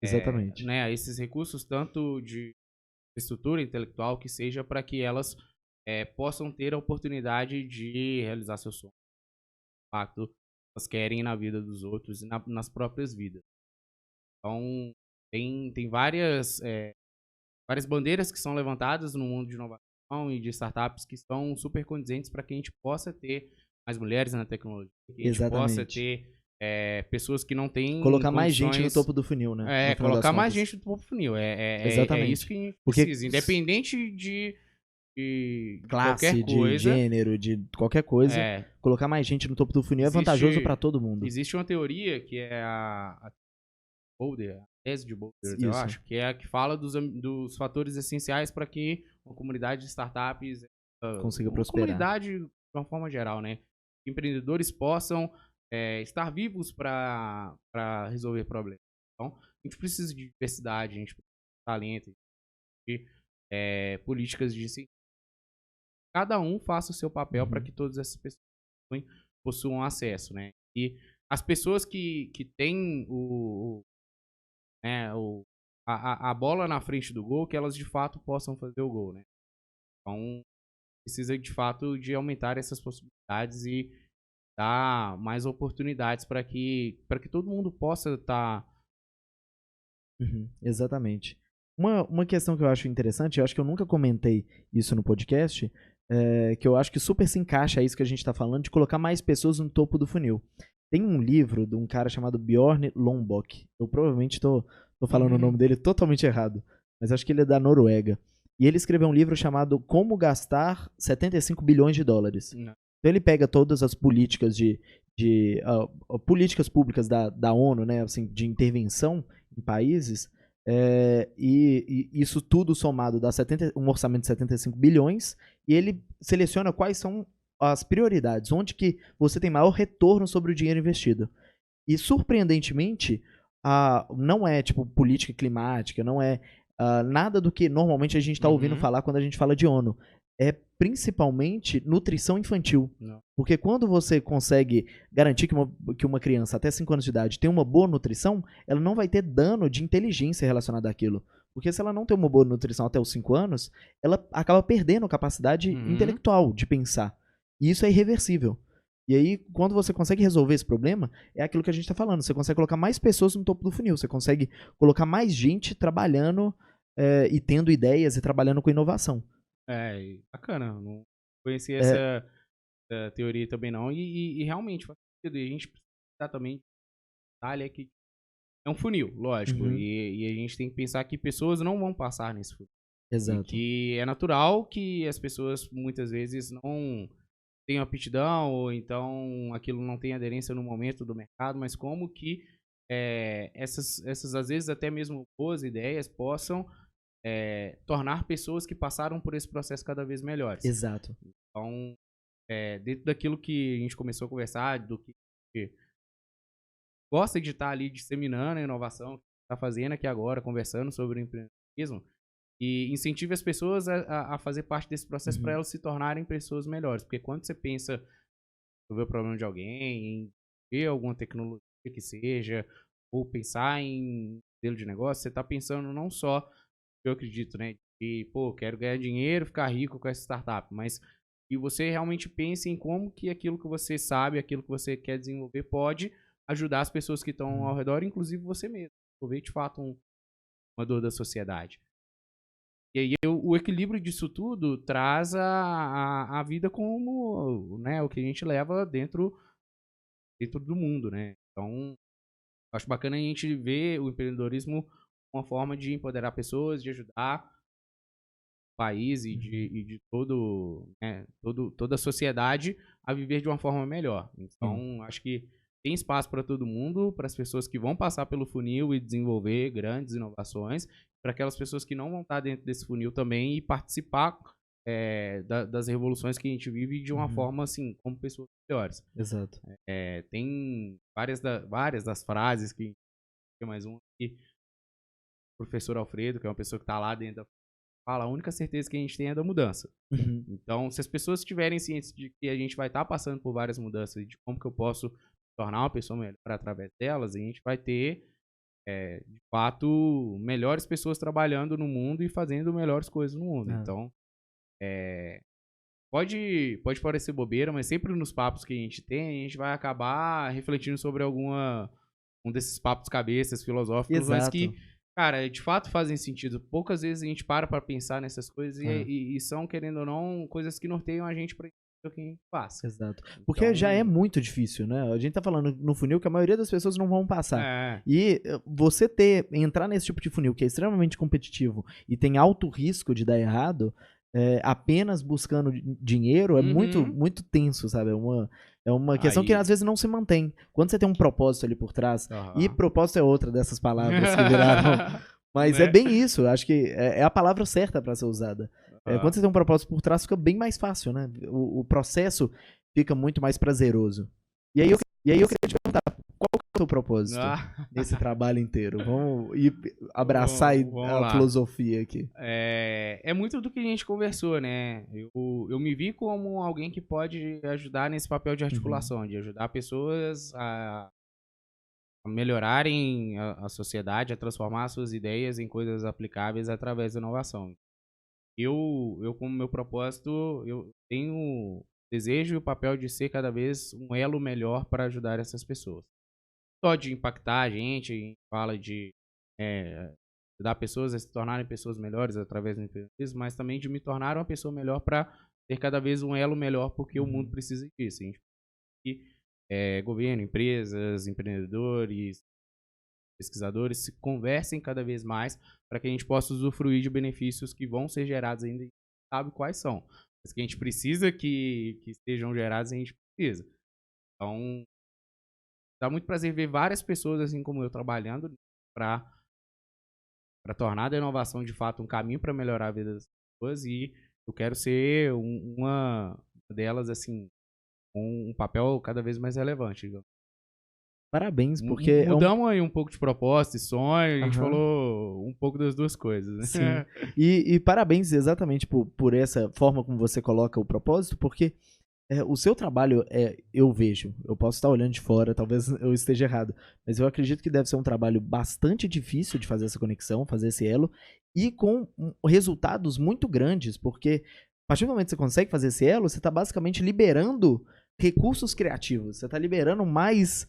Exatamente. Né, a esses recursos, tanto de estrutura intelectual que seja, para que elas possam ter a oportunidade de realizar seu sonho. O impacto que elas querem na vida dos outros e nas próprias vidas. Então, tem várias bandeiras que são levantadas no mundo de inovação e de startups que são super condizentes para que a gente possa ter mais mulheres na tecnologia, que a gente possa ter pessoas que não têm colocar mais gente no topo do funil, né? Colocar mais gente no topo do funil. É isso que a gente precisa. Independente de classe, qualquer coisa, de gênero, de qualquer coisa, colocar mais gente no topo do funil é vantajoso para todo mundo. Existe uma teoria que é a Boulder, tese de Boulders, eu Isso. acho, que é a que fala dos fatores essenciais para que uma comunidade de startups, Consiga uma prosperar. comunidade de uma forma geral, né? Empreendedores possam estar vivos para resolver problemas. Então, a gente precisa de diversidade, a gente precisa de talento, de políticas de incentivo. Cada um faça o seu papel para que todas essas pessoas possuam acesso, né? E as pessoas que têm a bola na frente do gol, que elas de fato possam fazer o gol, né? Então, precisa de fato de aumentar essas possibilidades e dar mais oportunidades para que todo mundo possa estar. Exatamente. Uma questão que eu acho interessante, eu acho que eu nunca comentei isso no podcast, que eu acho que super se encaixa a isso que a gente está falando, de colocar mais pessoas no topo do funil. Tem um livro de um cara chamado Bjorn Lomborg. Eu provavelmente tô falando o nome dele totalmente errado, mas acho que ele é da Noruega. E ele escreveu um livro chamado Como Gastar 75 bilhões de dólares. Não. Então ele pega todas as políticas políticas públicas da ONU, né, assim, de intervenção em países, e isso tudo somado dá um orçamento de 75 bilhões, e ele seleciona quais são as prioridades, onde que você tem maior retorno sobre o dinheiro investido. E, surpreendentemente, não é tipo política climática, não é nada do que normalmente a gente está ouvindo falar quando a gente fala de ONU. É principalmente nutrição infantil. Não. Porque quando você consegue garantir que uma criança até 5 anos de idade tem uma boa nutrição, ela não vai ter dano de inteligência relacionado àquilo. Porque se ela não tem uma boa nutrição até os 5 anos, ela acaba perdendo a capacidade intelectual de pensar. E isso é irreversível. E aí, quando você consegue resolver esse problema, é aquilo que a gente está falando. Você consegue colocar mais pessoas no topo do funil. Você consegue colocar mais gente trabalhando e tendo ideias e trabalhando com inovação. Bacana. Não conhecia essa teoria também não. E realmente faz sentido. E a gente precisa também detalhe que é um funil, lógico. E a gente tem que pensar que pessoas não vão passar nesse funil. Exato. E que é natural que as pessoas muitas vezes não tenham aptidão ou então aquilo não tem aderência no momento do mercado, mas como que essas às vezes até mesmo boas ideias possam tornar pessoas que passaram por esse processo cada vez melhores. Exato. Então, dentro daquilo que a gente começou a conversar, do que gosta de estar ali disseminando a inovação, que está fazendo aqui agora, conversando sobre o empreendedorismo, e incentive as pessoas a fazer parte desse processo para elas se tornarem pessoas melhores. Porque quando você pensa em resolver o problema de alguém, em ver alguma tecnologia que seja, ou pensar em modelo de negócio, você está pensando não só, eu acredito, né, de, quero ganhar dinheiro, ficar rico com essa startup, mas que você realmente pense em como que aquilo que você sabe, aquilo que você quer desenvolver pode ajudar as pessoas que estão ao redor, inclusive você mesmo, resolver de fato uma dor da sociedade. E aí o equilíbrio disso tudo traz a vida como, né, o que a gente leva dentro do mundo, né? Então, acho bacana a gente ver o empreendedorismo uma forma de empoderar pessoas, de ajudar o país e de toda a sociedade a viver de uma forma melhor. Então, acho que tem espaço para todo mundo, para as pessoas que vão passar pelo funil e desenvolver grandes inovações, para aquelas pessoas que não vão estar dentro desse funil também e participar das revoluções que a gente vive de uma forma assim, como pessoas melhores. Exato. Tem várias das frases que tem mais um aqui, o professor Alfredo, que é uma pessoa que está lá dentro fala, a única certeza que a gente tem é da mudança. Então, se as pessoas estiverem cientes de que a gente vai estar passando por várias mudanças e de como que eu posso tornar uma pessoa melhor através delas, a gente vai ter, de fato, melhores pessoas trabalhando no mundo e fazendo melhores coisas no mundo. Então, pode parecer bobeira, mas sempre nos papos que a gente tem, a gente vai acabar refletindo sobre um desses papos cabeças filosóficos, mas que, cara, de fato fazem sentido. Poucas vezes a gente para pensar nessas coisas e são, querendo ou não, coisas que norteiam a gente para o que a gente faz. Exato. Porque já é muito difícil, né? A gente tá falando no funil que a maioria das pessoas não vão passar. E você entrar nesse tipo de funil que é extremamente competitivo e tem alto risco de dar errado, apenas buscando dinheiro é muito, muito tenso, sabe? É uma questão que às vezes não se mantém. Quando você tem um propósito ali por trás, e propósito é outra dessas palavras que viraram. Mas é bem isso, eu acho que é a palavra certa para ser usada. Quando você tem um propósito por trás, fica bem mais fácil, né? O processo fica muito mais prazeroso. E aí eu queria te perguntar, qual que é o seu propósito nesse trabalho inteiro? Vamos abraçar a filosofia aqui. É muito do que a gente conversou, né? Eu me vi como alguém que pode ajudar nesse papel de articulação, de ajudar pessoas a melhorarem a sociedade, a transformar suas ideias em coisas aplicáveis através da inovação. Eu como meu propósito, eu tenho o desejo e o papel de ser cada vez um elo melhor para ajudar essas pessoas. Só de impactar a gente fala de ajudar pessoas a se tornarem pessoas melhores através do empreendedorismo, mas também de me tornar uma pessoa melhor para ter cada vez um elo melhor, porque o mundo precisa disso. A gente precisa que governo, empresas, empreendedores, pesquisadores se conversem cada vez mais para que a gente possa usufruir de benefícios que vão ser gerados ainda e sabe quais são. Mas que a gente precisa que sejam gerados, a gente precisa. Então, dá muito prazer ver várias pessoas, assim como eu, trabalhando para tornar a inovação de fato um caminho para melhorar a vida das pessoas, e eu quero ser uma delas, assim, com um papel cada vez mais relevante. Parabéns, porque... Mudamos aí um pouco de propósito e sonho, a gente falou um pouco das duas coisas, né? Sim. E parabéns exatamente por essa forma como você coloca o propósito, porque o seu trabalho, eu vejo, eu posso estar olhando de fora, talvez eu esteja errado, mas eu acredito que deve ser um trabalho bastante difícil de fazer essa conexão, fazer esse elo, e com resultados muito grandes, porque a partir do momento que você consegue fazer esse elo, você está basicamente liberando recursos criativos, você está liberando mais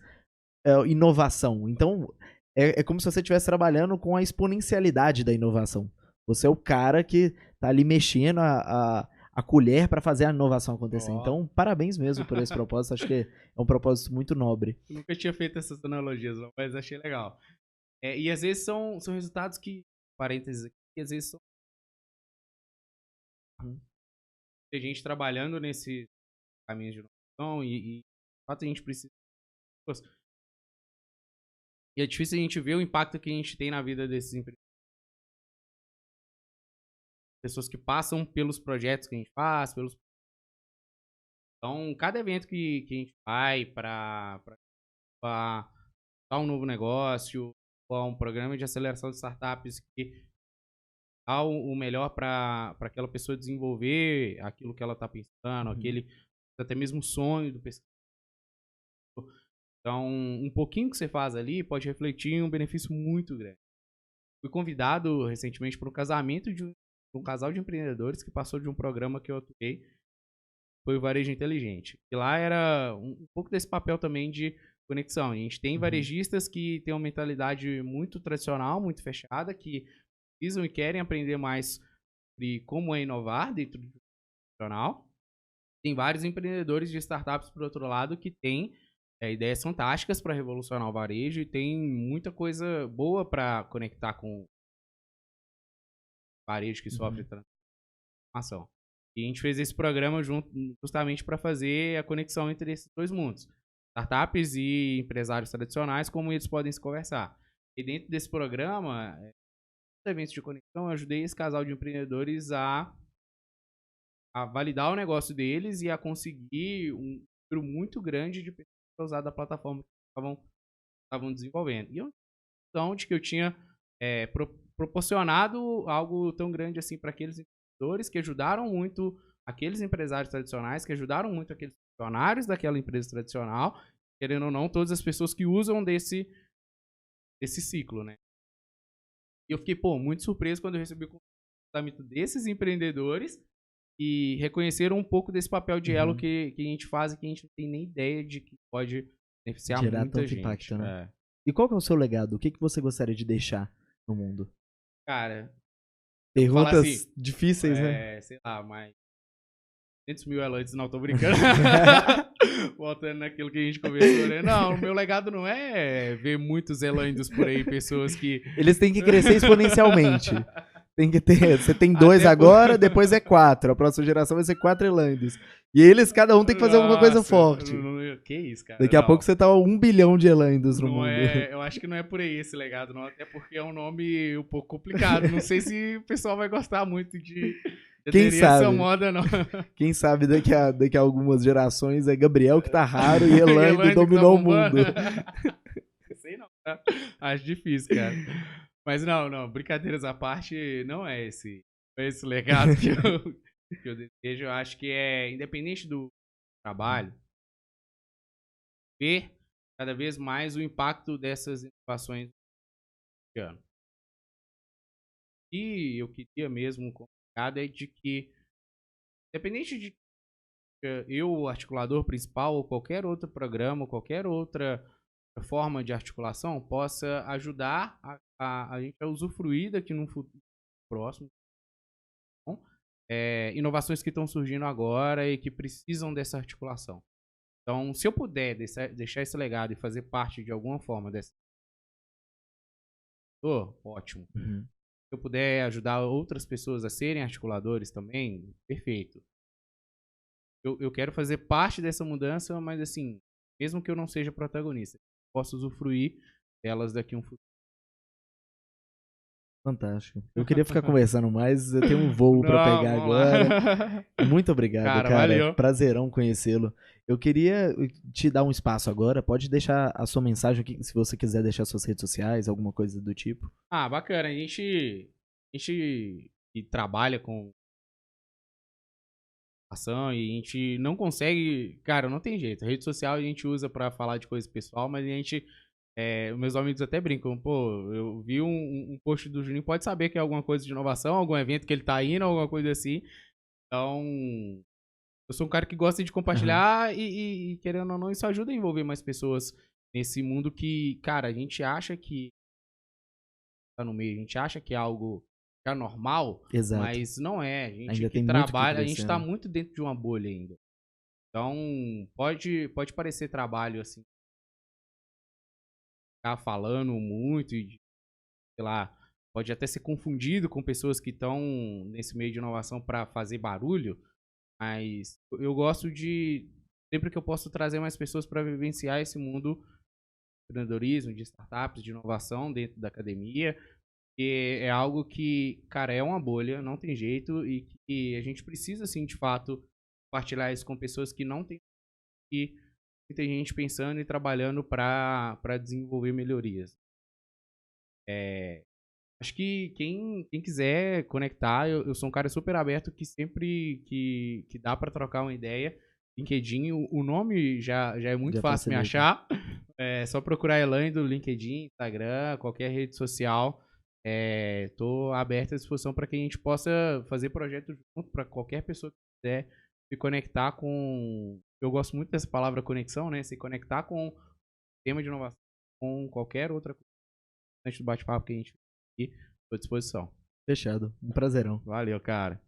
inovação. Então, é como se você estivesse trabalhando com a exponencialidade da inovação. Você é o cara que está ali mexendo a colher para fazer a inovação acontecer. Então, parabéns mesmo por esse propósito. Acho que é um propósito muito nobre. Eu nunca tinha feito essas analogias, mas achei legal. E às vezes são resultados que, parênteses aqui, às vezes são tem gente trabalhando nesse caminho de inovação e de fato a gente precisa. E é difícil a gente ver o impacto que a gente tem na vida desses empreendedores. Pessoas que passam pelos projetos que a gente faz, Então, cada evento que a gente vai para um novo negócio, ou um programa de aceleração de startups que dá o melhor para aquela pessoa desenvolver aquilo que ela está pensando, aquele até mesmo sonho do pesquisador. Então, um pouquinho que você faz ali pode refletir em um benefício muito grande. Fui convidado recentemente para um casamento de um casal de empreendedores que passou de um programa que eu atuei, foi o Varejo Inteligente. E lá era um pouco desse papel também de conexão. A gente tem varejistas que têm uma mentalidade muito tradicional, muito fechada, que precisam e querem aprender mais sobre como é inovar dentro do tradicional. Tem vários empreendedores de startups, por outro lado, que têm ideias fantásticas para revolucionar o varejo e tem muita coisa boa para conectar com o varejo que sofre transformação. E a gente fez esse programa justamente para fazer a conexão entre esses dois mundos. Startups e empresários tradicionais, como eles podem se conversar. E dentro desse programa, eventos de conexão, eu ajudei esse casal de empreendedores a validar o negócio deles e a conseguir um número muito grande de pessoas para usar da plataforma que estavam desenvolvendo. E eu de que eu tinha proporcionado algo tão grande assim para aqueles empreendedores que ajudaram muito aqueles empresários tradicionais, que ajudaram muito aqueles funcionários daquela empresa tradicional, querendo ou não, todas as pessoas que usam desse ciclo, né? E eu fiquei, muito surpreso quando eu recebi o comportamento desses empreendedores e reconheceram um pouco desse papel de elo que a gente faz e que a gente não tem nem ideia de que pode beneficiar gerar muita tanto gente. Impacto, né? E qual que é o seu legado? O que você gostaria de deixar no mundo? Cara, perguntas assim, difíceis, né? Sei lá, mas 200 mil elotes, não, tô brincando. Voltando naquilo que a gente conversou, né? Não, o meu legado não é ver muitos elandos por aí, pessoas que... Eles têm que crescer exponencialmente. Tem que ter. Você tem 2 Até agora, depois é 4. A próxima geração vai ser 4 Elandos. E eles, cada um tem que fazer alguma coisa Nossa, forte. Que isso, cara. Daqui a Não. pouco você tá 1 bilhão de Elandos no Não mundo. eu acho que não é por aí esse legado, não. Até porque é um nome um pouco complicado. Não sei se o pessoal vai gostar muito de Quem aderir sabe? essa moda, não. Quem sabe daqui a algumas gerações é Gabriel que tá raro e Elando Elândio que tá dominou o bombando. mundo. Sei não, tá? Acho difícil, cara. Mas não, brincadeiras à parte, não é esse legado que eu desejo. Eu acho que é, independente do trabalho, ver cada vez mais o impacto dessas inovações esse ano. E eu queria mesmo comunicar é de que, independente de eu, o articulador principal, ou qualquer outro programa, qualquer outra forma de articulação, possa ajudar a gente a usufruir daqui no futuro próximo. Inovações que estão surgindo agora e que precisam dessa articulação. Então, se eu puder deixar esse legado e fazer parte de alguma forma dessa, ótimo. Uhum. Se eu puder ajudar outras pessoas a serem articuladores também, perfeito. Eu quero fazer parte dessa mudança, mas assim, mesmo que eu não seja protagonista, posso usufruir delas daqui a um futuro. Fantástico. Eu queria ficar conversando mais, eu tenho um voo pra Não, pegar vamos lá. agora. Muito obrigado, Cara, cara. valeu. Prazerão conhecê-lo. Eu queria te dar um espaço agora. Pode deixar a sua mensagem aqui, se você quiser deixar suas redes sociais, alguma coisa do tipo. Ah, bacana. A gente que trabalha com ação e a gente não consegue, cara, não tem jeito. A rede social a gente usa pra falar de coisa pessoal, mas a gente, meus amigos até brincam, pô, eu vi um post do Juninho, pode saber que é alguma coisa de inovação, algum evento que ele tá indo, alguma coisa assim. Então, eu sou um cara que gosta de compartilhar e querendo ou não, isso ajuda a envolver mais pessoas nesse mundo que, cara, a gente acha que tá no meio, a gente acha que é algo já normal, Exato. mas não é. A gente Ainda que tem muito que trabalha, a gente crescer, tá né? muito dentro de uma bolha ainda. Então, pode parecer trabalho assim, ficar falando muito e, sei lá, pode até ser confundido com pessoas que estão nesse meio de inovação para fazer barulho, mas eu gosto de, sempre que eu posso, trazer mais pessoas para vivenciar esse mundo de empreendedorismo, de startups, de inovação dentro da academia. E é algo que, cara, é uma bolha, não tem jeito, e que a gente precisa, assim, de fato, compartilhar isso com pessoas que não tem, e tem gente pensando e trabalhando para desenvolver melhorias. Acho que quem quiser conectar, eu sou um cara super aberto que sempre que dá para trocar uma ideia. LinkedIn, o nome já é muito Já fácil me facilita. achar. É só procurar Elaine do LinkedIn, Instagram, qualquer rede social. Tô aberto à disposição para que a gente possa fazer projetos junto, para qualquer pessoa que quiser se conectar com. Eu gosto muito dessa palavra conexão, né? Se conectar com o tema de inovação, com qualquer outra coisa antes do bate-papo que a gente fez aqui, estou à disposição. Fechado. Um prazerão. Valeu, cara.